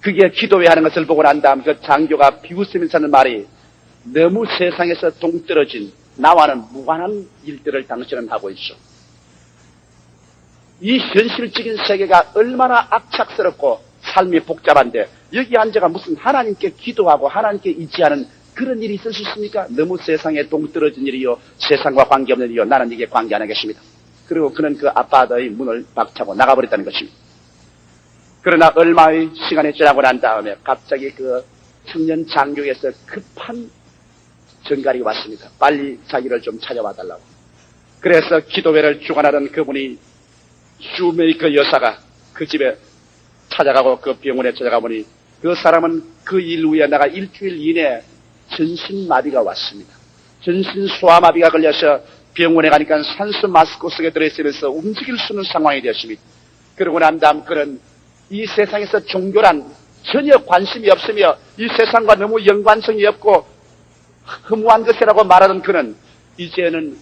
그게 기도회 하는 것을 보고 난 다음 그 장교가 비웃으면서 하는 말이 너무 세상에서 동떨어진 나와는 무관한 일들을 당신은 하고 있어. 이 현실적인 세계가 얼마나 악착스럽고 삶이 복잡한데 여기 앉아가 무슨 하나님께 기도하고 하나님께 의지하는 그런 일이 있을 수 있습니까? 너무 세상에 동떨어진 일이요 세상과 관계없는 일이요 나는 이게 관계 안 하겠습니다. 그리고 그는 그 아파트의 문을 박차고 나가버렸다는 것입니다. 그러나 얼마의 시간이 지나고 난 다음에 갑자기 그 청년 장교에서 급한 전갈이 왔습니다. 빨리 자기를 좀 찾아와 달라고. 그래서 기도회를 주관하던 그분이 슈메이커 여사가 그 집에 찾아가고 그 병원에 찾아가 보니 그 사람은 그 일 후에 나가 일주일 이내에 전신마비가 왔습니다. 전신 소아마비가 걸려서 병원에 가니까 산소 마스크 속에 들어있으면서 움직일 수 있는 상황이 되었습니다. 그러고 난 다음 그는 이 세상에서 종교란 전혀 관심이 없으며 이 세상과 너무 연관성이 없고 허무한 것이라고 말하던 그는 이제는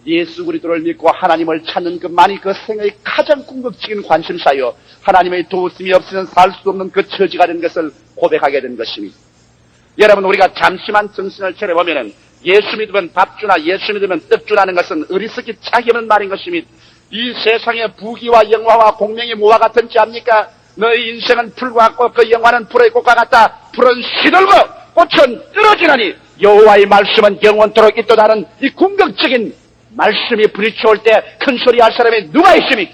예수 그리스도를 믿고 하나님을 찾는 것만이 그 생애의 가장 궁극적인 관심사요 하나님의 도우심이 없으면 살 수 없는 그 처지가 된 것을 고백하게 된 것입니다. 여러분 우리가 잠시만 정신을 차려보면 예수 믿으면 밥 주나 예수 믿으면 떡 주라는 것은 어리석기 짝이 없는 말인 것입니다. 이 세상의 부귀와 영화와 공명이 뭐와 같은지 압니까? 너의 인생은 풀과 같고 그 영화는 풀의 꽃과 같다. 풀은 시들고 꽃은 떨어지나니 여호와의 말씀은 영원토록 있도다는 이 궁극적인 말씀이 부딪혀올 때 큰 소리 할 사람이 누가 있습니까?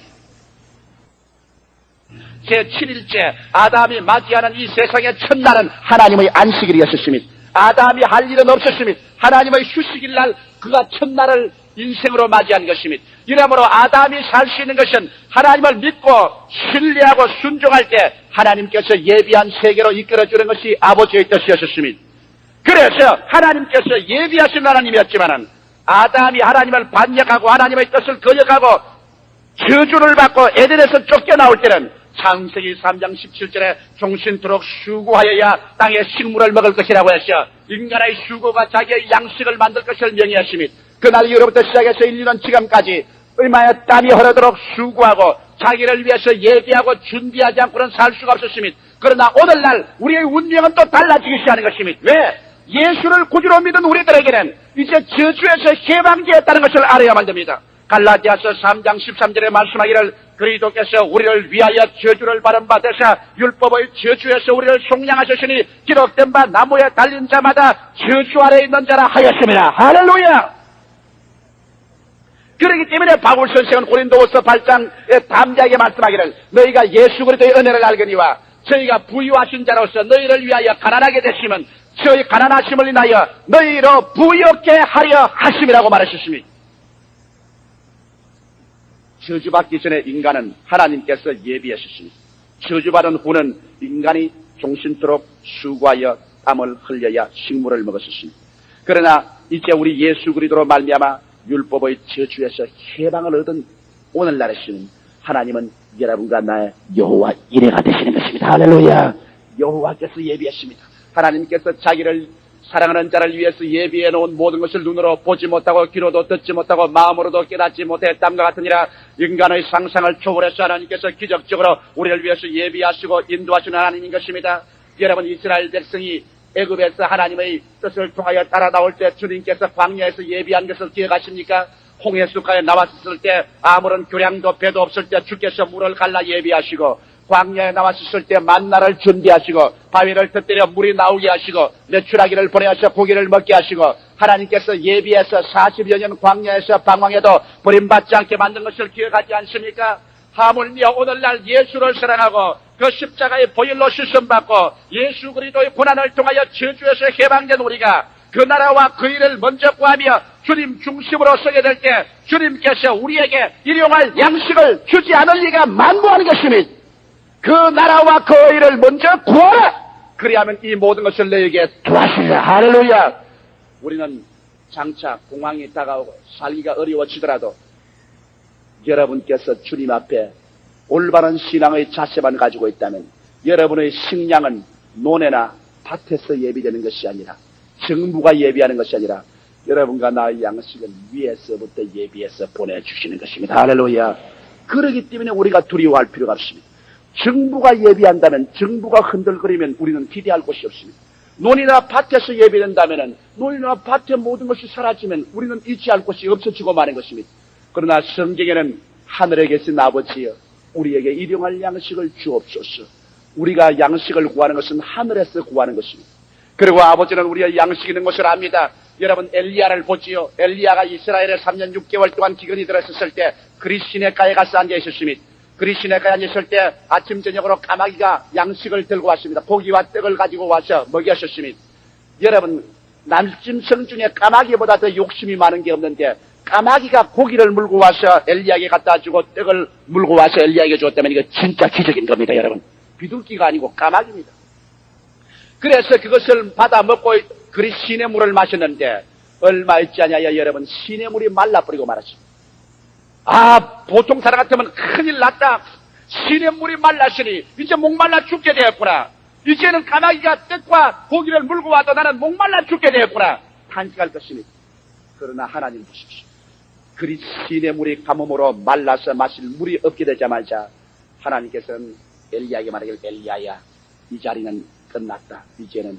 제7일째 아담이 맞이하는 이 세상의 첫날은 하나님의 안식일이었습니다. 아담이 할 일은 없었습니다. 하나님의 휴식일 날 그가 첫날을 인생으로 맞이한 것입니다. 이러므로 아담이 살 수 있는 것은 하나님을 믿고 신뢰하고 순종할 때 하나님께서 예비한 세계로 이끌어주는 것이 아버지의 뜻이었습니다. 그래서 하나님께서 예비하신 하나님이었지만은 아담이 하나님을 반역하고 하나님의 뜻을 거역하고 저주를 받고 에덴에서 쫓겨나올 때는 창세기 3장 17절에 종신토록 수고하여야 땅의 식물을 먹을 것이라고 했어. 인간의 수고가 자기의 양식을 만들 것을 명의하십니다. 그날 이후로부터 시작해서 인류는 지금까지 얼마나 땀이 흐르도록 수고하고 자기를 위해서 예비하고 준비하지 않고는 살 수가 없었습니다. 그러나 오늘날 우리의 운명은 또 달라지기 시작하는 것입니다. 왜? 예수를 구주로 믿은 우리들에게는 이제 저주에서 해방되었다는 것을 알아야만 됩니다. 갈라디아서 3장 13절에 말씀하기를 그리스도께서 우리를 위하여 저주를 받은 바 되사 율법의 저주에서 우리를 속량하셨으니 기록된 바 나무에 달린 자마다 저주 아래에 있는 자라 하였습니다. 할렐루야! 그렇기 때문에 바울 선생은 고린도후서 8장에 담대하게 말씀하기를 너희가 예수 그리스도의 은혜를 알거니와 저희가 부유하신 자로서 너희를 위하여 가난하게 되시면 저희 가난하심을 인하여 너희로 부유하게 하려 하심이라고 말하셨습니다. 저주받기 전에 인간은 하나님께서 예비하셨습니다. 저주받은 후는 인간이 종신토록 수고하여 땀을 흘려야 식물을 먹었습니다. 그러나 이제 우리 예수 그리스도로 말미암아 율법의 저주에서 해방을 얻은 오늘날에서는 하나님은 여러분과 나의 여호와 이레가 되시는 것입니다. 할렐루야. 여호와께서 예비하십니다. 하나님께서 자기를 사랑하는 자를 위해서 예비해 놓은 모든 것을 눈으로 보지 못하고 귀로도 듣지 못하고 마음으로도 깨닫지 못했담과 같으니라. 인간의 상상을 초월해서 하나님께서 기적적으로 우리를 위해서 예비하시고 인도하시는 하나님인 것입니다. 여러분 이스라엘 백성이 애굽에서 하나님의 뜻을 통하여 따라 나올 때 주님께서 광야에서 예비한 것을 기억하십니까? 홍해수가에 나왔을 때 아무런 교량도 배도 없을 때 주께서 물을 갈라 예비하시고 광야에 나왔을 때 만나를 준비하시고 바위를 터뜨려 물이 나오게 하시고 메추라기를 보내셔 고기를 먹게 하시고 하나님께서 예비해서 40여 년 광야에서 방황해도 버림받지 않게 만든 것을 기억하지 않습니까? 하물며 오늘날 예수를 사랑하고 그 십자가의 보혈로 씻음받고 예수 그리스도의 고난을 통하여 저주에서 해방된 우리가 그 나라와 그 일을 먼저 구하며 주님 중심으로 서게 될 때 주님께서 우리에게 일용할 양식을 주지 않을 리가 만무한 것이니 그 나라와 그 의를 먼저 구하라. 그리하면 이 모든 것을 너에게 도와주리라. 할렐루야. 우리는 장차 공황이 다가오고 살기가 어려워지더라도 여러분께서 주님 앞에 올바른 신앙의 자세만 가지고 있다면 여러분의 식량은 논에나 밭에서 예비되는 것이 아니라 정부가 예비하는 것이 아니라 여러분과 나의 양식은 위에서부터 예비해서 보내주시는 것입니다. 할렐루야. 그러기 때문에 우리가 두려워할 필요가 없습니다. 정부가 예비한다면 정부가 흔들거리면 우리는 기대할 곳이 없습니다. 논이나 밭에서 예비된다면 논이나 밭의 모든 것이 사라지면 우리는 의지할 곳이 없어지고 마는 것입니다. 그러나 성경에는 하늘에 계신 아버지여 우리에게 일용할 양식을 주옵소서. 우리가 양식을 구하는 것은 하늘에서 구하는 것입니다. 그리고 아버지는 우리의 양식이 있는 것을 압니다. 여러분 엘리야를 보지요. 엘리야가 이스라엘에 3년 6개월 동안 기근이 들었을 때 그리 시내가에 가서 앉아 있었습니다. 그리 시내가에 앉았을 때 아침 저녁으로 까마귀가 양식을 들고 왔습니다. 고기와 떡을 가지고 와서 먹였었습니다. 여러분 남짐승 중에 까마귀보다 더 욕심이 많은 게 없는데 까마귀가 고기를 물고 와서 엘리야에게 갖다 주고 떡을 물고 와서 엘리야에게 줬다면 이거 진짜 기적인 겁니다. 여러분 비둘기가 아니고 까마귀입니다. 그래서 그것을 받아 먹고 그리 시냇물을 마셨는데 얼마 있지 않냐여 여러분 시냇물이 말라버리고 말았습니다. 보통 사람 같으면 큰일 났다. 시냇물이 말랐으니 이제 목말라 죽게 되었구나. 이제는 까마귀가 떡과 고기를 물고 와도 나는 목말라 죽게 되었구나. 탄식할 것입니다. 그러나 하나님 보십시오. 그리 시냇물이 가뭄으로 말라서 마실 물이 없게 되자마자 하나님께서는 엘리야에게 말하기를 엘리야야 이 자리는 끝났다. 이제는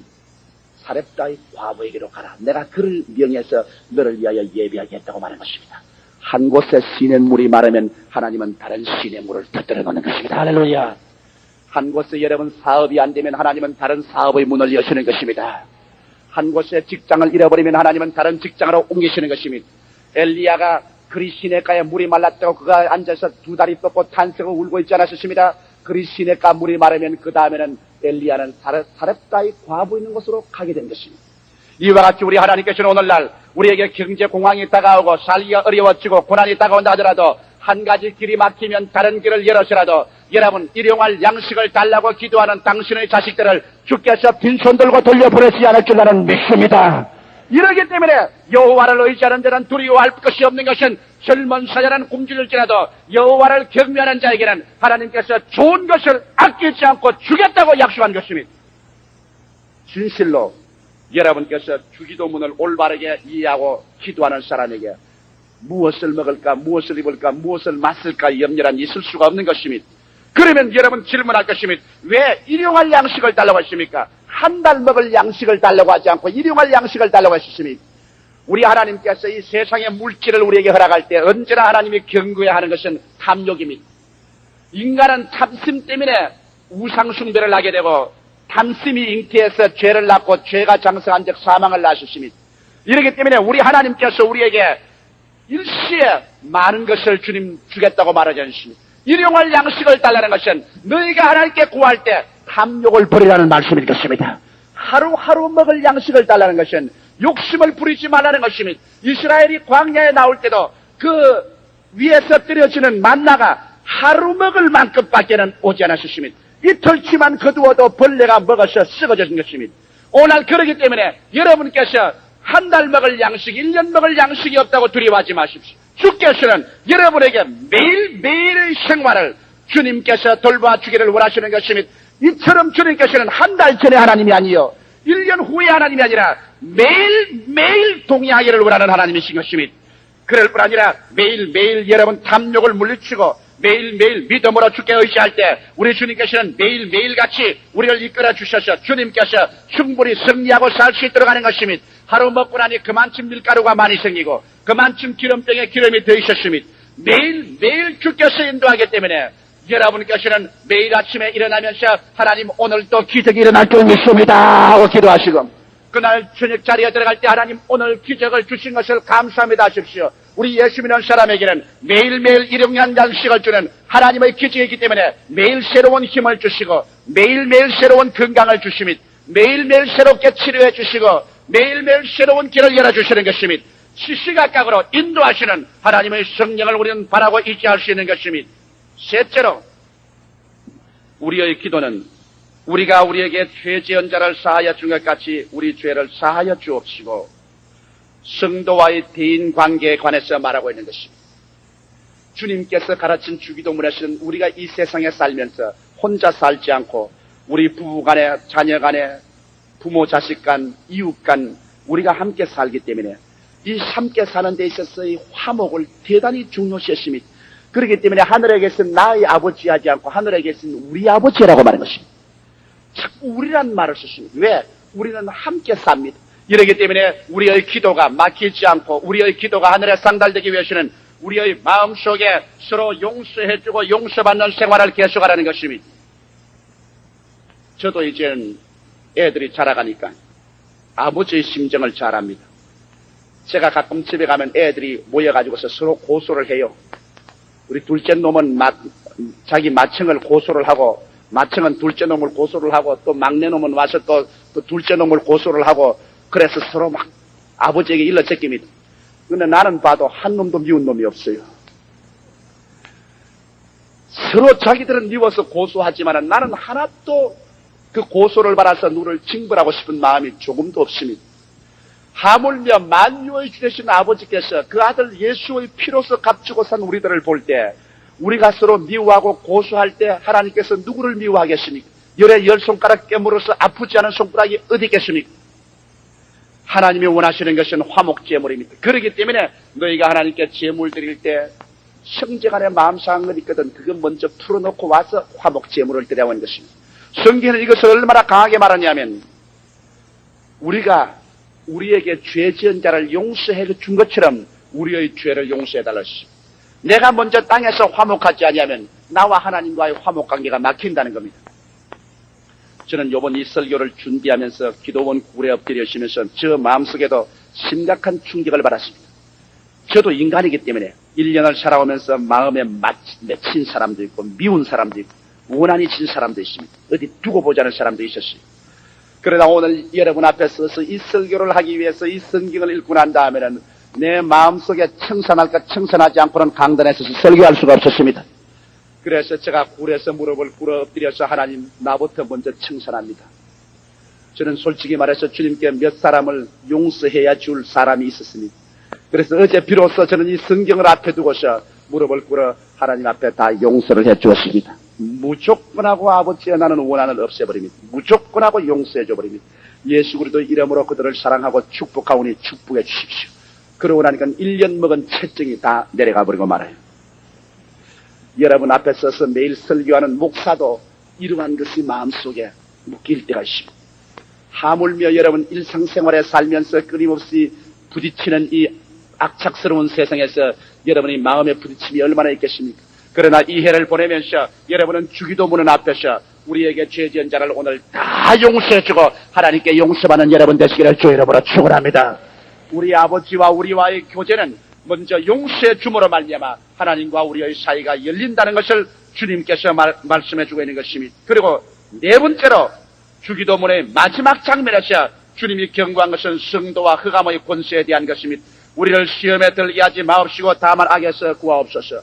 사렙다의 과부에게로 가라. 내가 그를 명해서 너를 위하여 예비하겠다고 말한 것입니다. 한 곳에 시냇물이 마르면 하나님은 다른 시냇물을 터뜨려 놓는 것입니다. 할렐루야. 한 곳에 여러분 사업이 안 되면 하나님은 다른 사업의 문을 여시는 것입니다. 한 곳에 직장을 잃어버리면 하나님은 다른 직장으로 옮기시는 것입니다. 엘리야가 그리 시냇가에 물이 말랐다고 그가 앉아서 두 다리 뻗고 탄식을 울고 있지 않았습니다. 그리 시냇가 물이 마르면 그 다음에는 엘리야는 사렙다의 과부 있는 곳으로 가게 된 것입니다. 이와 같이 우리 하나님께서는 오늘날 우리에게 경제 공황이 다가오고 살기가 어려워지고 고난이 다가온다 하더라도 한 가지 길이 막히면 다른 길을 열어서라도 여러분 일용할 양식을 달라고 기도하는 당신의 자식들을 주께서 빈손 들고 돌려보내지 않을 줄 나는 믿습니다. 이러기 때문에 여호와를 의지하는 자는 두려워할 것이 없는 것은 젊은 사자는 굶주릴지라도 여호와를 경외하는 자에게는 하나님께서 좋은 것을 아끼지 않고 주겠다고 약속한 것입니다. 진실로 여러분께서 주기도문을 올바르게 이해하고 기도하는 사람에게 무엇을 먹을까, 무엇을 입을까, 무엇을 마실까 염려란 있을 수가 없는 것입니다. 그러면 여러분 질문할 것입니다. 왜 일용할 양식을 달라고 했습니까? 한 달 먹을 양식을 달라고 하지 않고 일용할 양식을 달라고 했습니다. 우리 하나님께서 이 세상의 물질을 우리에게 허락할 때 언제나 하나님이 경고해야 하는 것은 탐욕입니다. 인간은 탐심 때문에 우상숭배를 하게 되고 탐심이 잉태해서 죄를 낳고 죄가 장성한 즉 사망을 낳으셨습니다. 이렇기 때문에 우리 하나님께서 우리에게 일시에 많은 것을 주님 주겠다고 말하지 않습니다. 일용할 양식을 달라는 것은 너희가 하나님께 구할 때 탐욕을 버리라는 말씀일 것입니다. 하루하루 먹을 양식을 달라는 것은 욕심을 부리지 말라는 것입니다. 이스라엘이 광야에 나올 때도 그 위에서 떨어지는 만나가 하루 먹을 만큼밖에는 오지 않았습니다. 이틀치만 거두어도 벌레가 먹어서 썩어진 것입니다. 오늘 그러기 때문에 여러분께서 한 달 먹을 양식, 1년 먹을 양식이 없다고 두려워하지 마십시오. 주께서는 여러분에게 매일매일의 생활을 주님께서 돌봐주기를 원하시는 것입니다. 이처럼 주님께서는 한 달 전에 하나님이 아니요 1년 후에 하나님이 아니라 매일매일 동의하기를 원하는 하나님이신 것입니다. 그럴 뿐 아니라 매일매일 여러분 탐욕을 물리치고 매일매일 믿음으로 주께 의지할 때 우리 주님께서는 매일매일 같이 우리를 이끌어 주셔서 주님께서 충분히 승리하고 살 수 있도록 하는 것입니다. 하루 먹고 나니 그만큼 밀가루가 많이 생기고 그만큼 기름병에 기름이 더 있었습니다. 매일매일 주께서 인도하기 때문에 여러분께서는 매일 아침에 일어나면서 하나님 오늘 또 기적이 일어날 줄 믿습니다 하고 기도하시고 그날 저녁 자리에 들어갈 때 하나님 오늘 기적을 주신 것을 감사합니다 하십시오. 우리 예수 믿는 사람에게는 매일매일 일용할 양식을 주는 하나님의 기적이기 때문에 매일 새로운 힘을 주시고 매일매일 새로운 건강을 주시며 매일매일 새롭게 치료해 주시고 매일매일 새로운 길을 열어주시는 것입니다. 시시각각으로 인도하시는 하나님의 성령을 우리는 바라고 의지할 수 있는 것입니다. 셋째로 우리의 기도는 우리가 우리에게 죄 지은 자를 사하여 준 것 같이 우리 죄를 사하여 주옵시고 성도와의 대인 관계에 관해서 말하고 있는 것입니다. 주님께서 가르친 주기도문에서는 우리가 이 세상에 살면서 혼자 살지 않고 우리 부부 간에, 자녀 간에, 부모 자식 간, 이웃 간 우리가 함께 살기 때문에 이 함께 사는 데 있어서의 화목을 대단히 중요시 했습니다. 그렇기 때문에 하늘에 계신 나의 아버지 하지 않고 하늘에 계신 우리 아버지라고 말하는 것입니다. 자꾸 우리란 말을 썼습니다. 왜? 우리는 함께 삽니다. 이러기 때문에 우리의 기도가 막히지 않고 우리의 기도가 하늘에 상달되기 위해서는 우리의 마음속에 서로 용서해주고 용서받는 생활을 계속하라는 것입니다. 저도 이제는 애들이 자라가니까 아버지의 심정을 잘 압니다. 제가 가끔 집에 가면 애들이 모여가지고서 서로 고소를 해요. 우리 둘째 놈은 자기 맏형을 고소를 하고 맏형은 둘째 놈을 고소를 하고 또 막내 놈은 와서 또 둘째 놈을 고소를 하고 그래서 서로 막 아버지에게 일러 제낍니다. 근데 나는 봐도 한 놈도 미운 놈이 없어요. 서로 자기들은 미워서 고소하지만 나는 하나도 그 고소를 받아서 누구를 징벌하고 싶은 마음이 조금도 없습니다. 하물며 만유의 주 되신 아버지께서 그 아들 예수의 피로서 값주고 산 우리들을 볼 때 우리가 서로 미워하고 고소할 때 하나님께서 누구를 미워하겠습니까? 열에 10손가락 깨물어서 아프지 않은 손가락이 어디 있겠습니까? 하나님이 원하시는 것은 화목제물입니다. 그렇기 때문에 너희가 하나님께 제물 드릴 때 형제간의 마음 상한 것 있거든 그건 먼저 풀어놓고 와서 화목제물을 드려야 하는 것입니다. 성경은 이것을 얼마나 강하게 말하냐면 우리가 우리에게 죄 지은 자를 용서해 준 것처럼 우리의 죄를 용서해 달라고. 내가 먼저 땅에서 화목하지 아니하면 나와 하나님과의 화목관계가 막힌다는 겁니다. 저는 이번 이 설교를 준비하면서 기도원 굴에 엎드려 쉬면서 저 마음속에도 심각한 충격을 받았습니다. 저도 인간이기 때문에 1년을 살아오면서 마음에 맺힌 사람도 있고 미운 사람도 있고 원한이 진 사람도 있습니다. 어디 두고 보자는 사람도 있었어요. 그러나 오늘 여러분 앞에 서서 이 설교를 하기 위해서 이 성경을 읽고 난 다음에는 내 마음속에 청산할까 청산하지 않고는 강단에 서서 설교할 수가 없었습니다. 그래서 제가 굴에서 무릎을 꿇어 엎드려서 하나님 나부터 먼저 청산합니다. 저는 솔직히 말해서 주님께 몇 사람을 용서해야 줄 사람이 있었습니다. 그래서 어제 비로소 저는 이 성경을 앞에 두고서 무릎을 꿇어 하나님 앞에 다 용서를 해 주었습니다. 무조건 하고 아버지의 나는 원한을 없애버립니다. 무조건 하고 용서해 줘버립니다. 예수 그리스도 이름으로 그들을 사랑하고 축복하오니 축복해 주십시오. 그러고 나니까 1년 먹은 채증이 다 내려가 버리고 말아요. 여러분 앞에 서서 매일 설교하는 목사도 이러한 것이 마음속에 묶일 때가 있습니다. 하물며 여러분 일상생활에 살면서 끊임없이 부딪히는 이 악착스러운 세상에서 여러분의 마음의 부딪힘이 얼마나 있겠습니까? 그러나 이 해를 보내면서 여러분은 주기도문은 앞에서 우리에게 죄 지은 자를 오늘 다 용서해주고 하나님께 용서받는 여러분 되시기를 주 이름으로 축원합니다. 우리 아버지와 우리와의 교제는 먼저 용서해 줌으로 말미암아 하나님과 우리의 사이가 열린다는 것을 주님께서 말씀해주고 있는 것입니다. 그리고 네 번째로 주기도문의 마지막 장면에서 주님이 경고한 것은 성도와 흑암의 권세에 대한 것입니다. 우리를 시험에 들게 하지 마옵시고 다만 악에서 구하옵소서.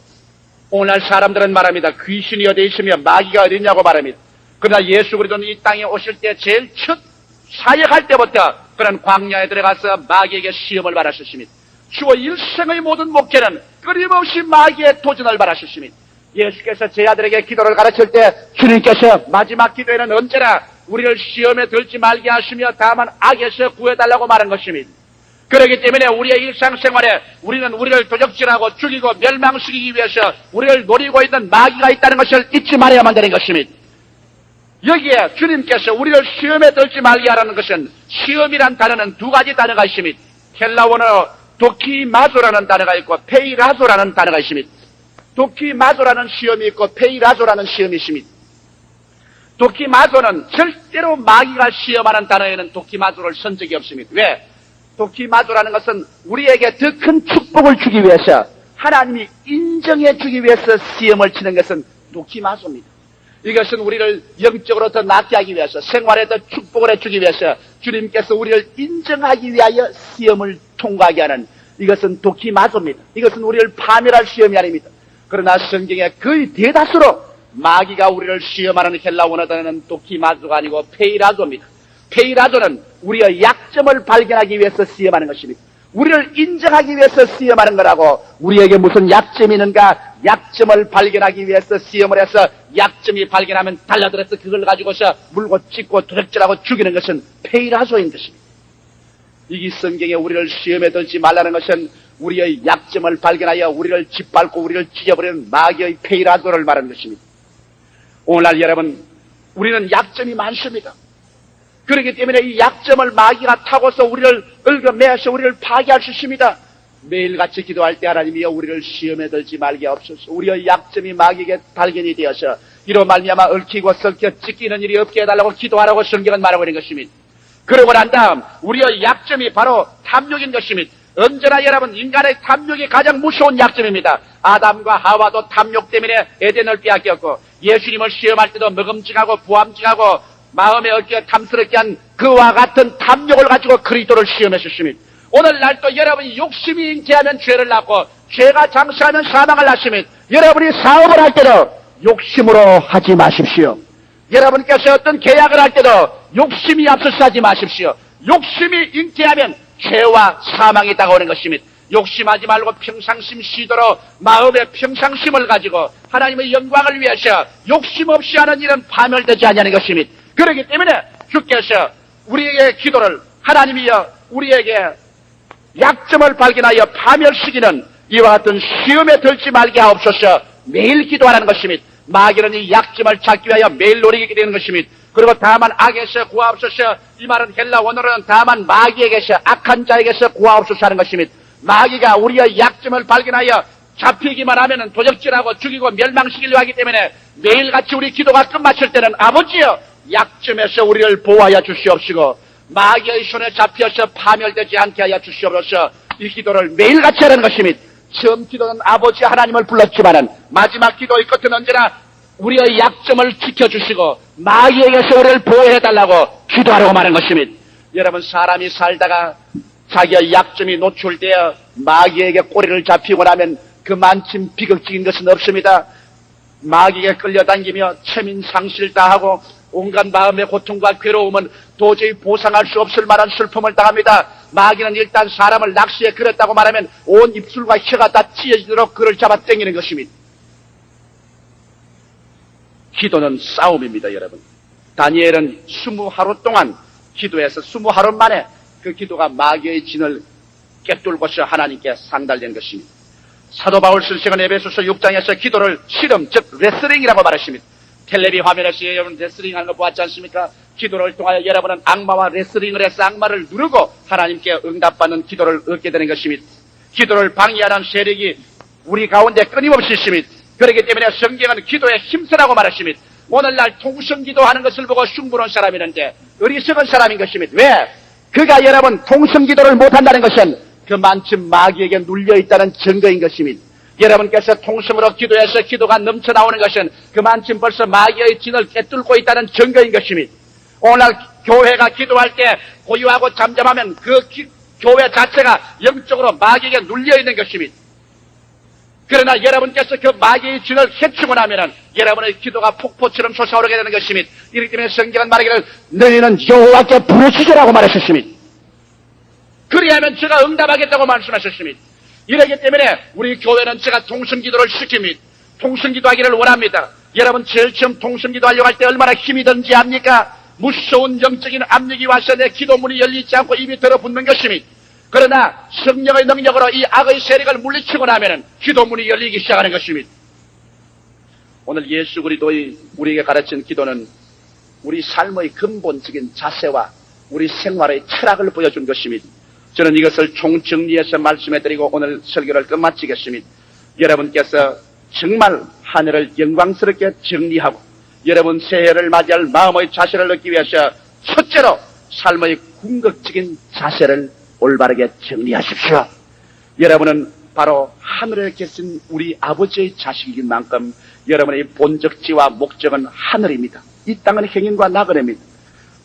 오늘날 사람들은 말합니다. 귀신이 어디 있으며 마귀가 어디 있냐고 말합니다. 그러나 예수 그리스도는 이 땅에 오실 때 제일 첫 사역할 때부터 그런 광야에 들어가서 마귀에게 시험을 받았습니다. 주의 일생의 모든 목표는 끊임없이 마귀의 도전을 받았습니다. 예수께서 제 아들에게 기도를 가르칠 때 주님께서 마지막 기도에는 언제나 우리를 시험에 들지 말게 하시며 다만 악에서 구해달라고 말한 것입니다. 그렇기 때문에 우리의 일상생활에 우리는 우리를 도적질하고 죽이고 멸망시키기 위해서 우리를 노리고 있는 마귀가 있다는 것을 잊지 말아야만 되는 것입니다. 여기에 주님께서 우리를 시험에 들지 말게 하라는 것은 시험이란 단어는 두 가지 단어가 있습니다. 헬라어로 도키마조라는 단어가 있고 페이라조라는 단어가 있습니다. 도키마조라는 시험이 있고 페이라조라는 시험이 있습니다. 도키마조는 절대로 마귀가 시험하는 단어에는 도키마조를 쓴 적이 없습니다. 왜? 도키마조라는 것은 우리에게 더 큰 축복을 주기 위해서 하나님이 인정해 주기 위해서 시험을 치는 것은 도키마조입니다. 이것은 우리를 영적으로 더 낫게 하기 위해서 생활에 더 축복을 해주기 위해서 주님께서 우리를 인정하기 위하여 시험을 통과하게 하는 이것은 도키마조입니다. 이것은 우리를 파멸할 시험이 아닙니다. 그러나 성경에 거의 대다수로 마귀가 우리를 시험하는 헬라 원어단어는 도키마조가 아니고 페이라조입니다. 페이라조는 우리의 약점을 발견하기 위해서 시험하는 것입니다. 우리를 인정하기 위해서 시험하는 거라고, 우리에게 무슨 약점이 있는가, 약점을 발견하기 위해서 시험을 해서 약점이 발견하면 달라들어서 그걸 가지고서 물고 찢고 도적질하고 죽이는 것은 페이라조인 것입니다. 이 성경에 우리를 시험에 들지 말라는 것은 우리의 약점을 발견하여 우리를 짓밟고 우리를 찢어버리는 마귀의 페이라조를 말하는 것입니다. 오늘날 여러분, 우리는 약점이 많습니다. 그렇기 때문에 이 약점을 마귀가 타고서 우리를 얽어매서 우리를 파괴할 수 있습니다. 매일같이 기도할 때 하나님이여 우리를 시험에 들지 말게 하옵소서. 우리의 약점이 마귀에게 발견이 되어서 이로 말미암아 얽히고 썩혀 찢기는 일이 없게 해달라고 기도하라고 성경은 말하고 있는 것입니다. 그러고 난 다음 우리의 약점이 바로 탐욕인 것입니다. 언제나 여러분, 인간의 탐욕이 가장 무서운 약점입니다. 아담과 하와도 탐욕 때문에 에덴을 빼앗겼고, 예수님을 시험할 때도 먹음직하고 부함직하고 마음에 얽혀 탐스럽게 한 그와 같은 탐욕을 가지고 그리스도를 시험했었습니다. 오늘날도 여러분이 욕심이 잉태하면 죄를 낳고, 죄가 장수하면 사망을 낳습니다. 여러분이 사업을 할 때도 욕심으로 하지 마십시오. 여러분께서 어떤 계약을 할 때도 욕심이 앞서서 하지 마십시오. 욕심이 잉태하면 죄와 사망이 다가오는 것입니다. 욕심하지 말고 평상심 시도로 마음의 평상심을 가지고 하나님의 영광을 위해서 욕심 없이 하는 일은 파멸되지 않냐는 것입니다. 그렇기 때문에 주께서 우리에게 기도를, 하나님이여 우리에게 약점을 발견하여 파멸시키는 이와 같은 시험에 들지 말게 하옵소서. 매일 기도하라는 것입니다. 마귀는 이 약점을 찾기 위하여 매일 노리게 되는 것입니다. 그리고 다만 악에서 구하옵소서. 이 말은 헬라 원어로는 다만 마귀에게서, 악한 자에게서 구하옵소서 하는 것입니다. 마귀가 우리의 약점을 발견하여 잡히기만 하면 도적질하고 죽이고 멸망시키려 하기 때문에 매일같이 우리 기도가 끝마칠 때는 아버지여 약점에서 우리를 보호하여 주시옵시고 마귀의 손에 잡혀서 파멸되지 않게 하여 주시옵소서. 이 기도를 매일같이 하는 것입니다. 처음 기도는 아버지 하나님을 불렀지만은 마지막 기도의 끝은 언제나 우리의 약점을 지켜주시고 마귀에게서 우리를 보호해달라고 기도하라고 말하는 것입니다. 여러분, 사람이 살다가 자기의 약점이 노출되어 마귀에게 꼬리를 잡히고 나면 그만큼 비극적인 것은 없습니다. 마귀에게 끌려당기며 체민 상실 다하고 온갖 마음의 고통과 괴로움은 도저히 보상할 수 없을 만한 슬픔을 당합니다. 마귀는 일단 사람을 낚시에 걸었다고 말하면 온 입술과 혀가 다 찢어지도록 그를 잡아 당기는 것입니다. 기도는 싸움입니다, 여러분. 다니엘은 20하루 동안 기도해서 20하루 만에 그 기도가 마귀의 진을 꿰뚫고서 하나님께 상달된 것입니다. 사도 바울 선생은 에베소서 6장에서 기도를 실험, 즉 레슬링이라고 말했습니다. 텔레비 화면에서 여러분 레슬링 하는 거 보았지 않습니까? 기도를 통하여 여러분은 악마와 레슬링을 해서 악마를 누르고 하나님께 응답받는 기도를 얻게 되는 것입니다. 기도를 방해하는 세력이 우리 가운데 끊임없이 있습니다. 그렇기 때문에 성경은 기도의 힘쓰라고 말했습니다. 오늘날 통성기도하는 것을 보고 흉보는 사람이 있는데 어리석은 사람인 것입니다. 왜? 그가 여러분 통성기도를 못한다는 것은 그만큼 마귀에게 눌려있다는 증거인 것입니다. 여러분께서 통성으로 기도해서 기도가 넘쳐나오는 것은 그만큼 벌써 마귀의 진을 꿰뚫고 있다는 증거인 것입니다. 오늘날 교회가 기도할 때 고요하고 잠잠하면 그 교회 자체가 영적으로 마귀에게 눌려있는 것입니다. 그러나 여러분께서 그 마귀의 진을 해치고 나면은 여러분의 기도가 폭포처럼 솟아오르게 되는 것입니다. 이렇기 때문에 성경은 말하기를 너희는 여호와께 부르짖으라고 말했었습니다. 그리하면 제가 응답하겠다고 말씀하셨습니다. 이러기 때문에 우리 교회는 제가 통성기도를 시킵니다. 통성기도하기를 원합니다. 여러분 제일 처음 통성기도하려고 할 때 얼마나 힘이 든지 압니까? 무서운 영적인 압력이 와서 내 기도문이 열리지 않고 입이 들어붙는 것입니다. 그러나 성령의 능력으로 이 악의 세력을 물리치고 나면은 기도문이 열리기 시작하는 것입니다. 오늘 예수 그리스도의 우리에게 가르친 기도는 우리 삶의 근본적인 자세와 우리 생활의 철학을 보여준 것입니다. 저는 이것을 총정리해서 말씀해드리고 오늘 설교를 끝마치겠습니다. 여러분께서 정말 하늘을 영광스럽게 정리하고 여러분 새해를 맞이할 마음의 자세를 얻기 위해서 첫째로 삶의 궁극적인 자세를 올바르게 정리하십시오. 여러분은 바로 하늘에 계신 우리 아버지의 자식이긴 만큼 여러분의 본적지와 목적은 하늘입니다. 이 땅은 행인과 나그네입니다.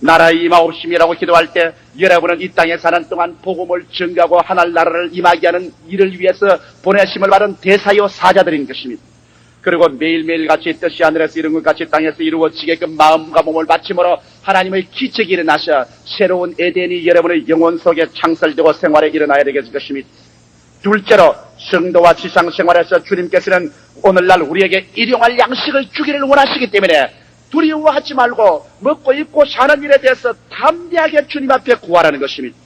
나라의 임하옵심이라고 기도할 때 여러분은 이 땅에 사는 동안 복음을 증가하고 하나님 나라를 임하게 하는 일을 위해서 보내심을 받은 대사요 사자들인 것입니다. 그리고 매일매일 같이 뜻이 하늘에서 이룬 것 같이 땅에서 이루어지게끔 마음과 몸을 바침으로 하나님의 기적이 일어나셔 새로운 에덴이 여러분의 영혼 속에 창설되고 생활에 일어나야 되겠을 것입니다. 둘째로 성도와 지상생활에서 주님께서는 오늘날 우리에게 일용할 양식을 주기를 원하시기 때문에 두려워하지 말고 먹고 입고 사는 일에 대해서 담대하게 주님 앞에 구하라는 것입니다.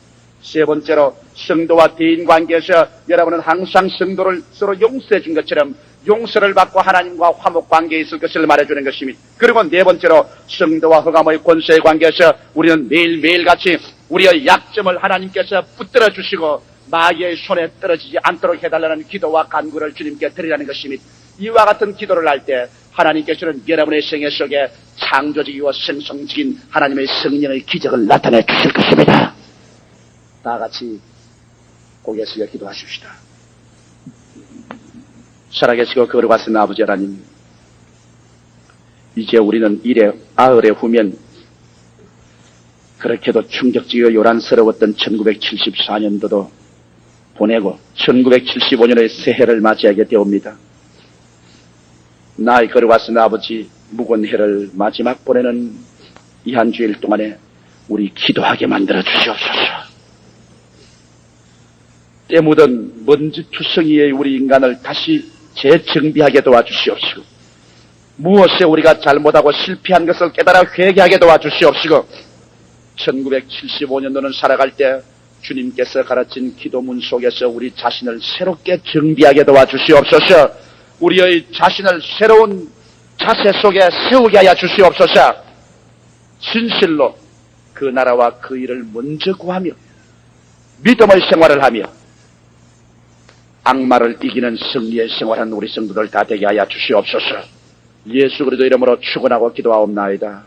세 번째로 성도와 대인관계에서 여러분은 항상 성도를 서로 용서해 준 것처럼 용서를 받고 하나님과 화목관계에 있을 것을 말해주는 것입니다. 그리고 네 번째로 성도와 흑암의 권세의 관계에서 우리는 매일매일 같이 우리의 약점을 하나님께서 붙들어 주시고 마귀의 손에 떨어지지 않도록 해달라는 기도와 간구를 주님께 드리라는 것입니다. 이와 같은 기도를 할 때 하나님께서는 여러분의 생애 속에 창조적이고 생성적인 하나님의 성령의 기적을 나타내 주실 것입니다. 다 같이 고개 숙여 기도하십시다. 살아계시고 거룩하신 아버지 하나님, 이제 우리는 일에 아흘에 후면 그렇게도 충격적이고 요란스러웠던 1974년도도 보내고 1975년의 새해를 맞이하게 되옵니다. 나의 거룩하신 아버지, 묵은 해를 마지막 보내는 이 한 주일 동안에 우리 기도하게 만들어 주시옵소서. 때 묻은 먼지투성이의 우리 인간을 다시 재정비하게 도와주시옵시고, 무엇에 우리가 잘못하고 실패한 것을 깨달아 회개하게 도와주시옵시고, 1975년도는 살아갈 때 주님께서 가르친 기도문 속에서 우리 자신을 새롭게 정비하게 도와주시옵소서. 우리의 자신을 새로운 자세 속에 세우게 하여 주시옵소서. 진실로 그 나라와 그 일을 먼저 구하며 믿음의 생활을 하며 악마를 이기는 승리의 생활한 우리 성도들 다 되게 하여 주시옵소서. 예수 그리스도 이름으로 축원하고 기도하옵나이다.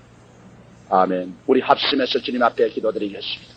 아멘. 우리 합심해서 주님 앞에 기도드리겠습니다.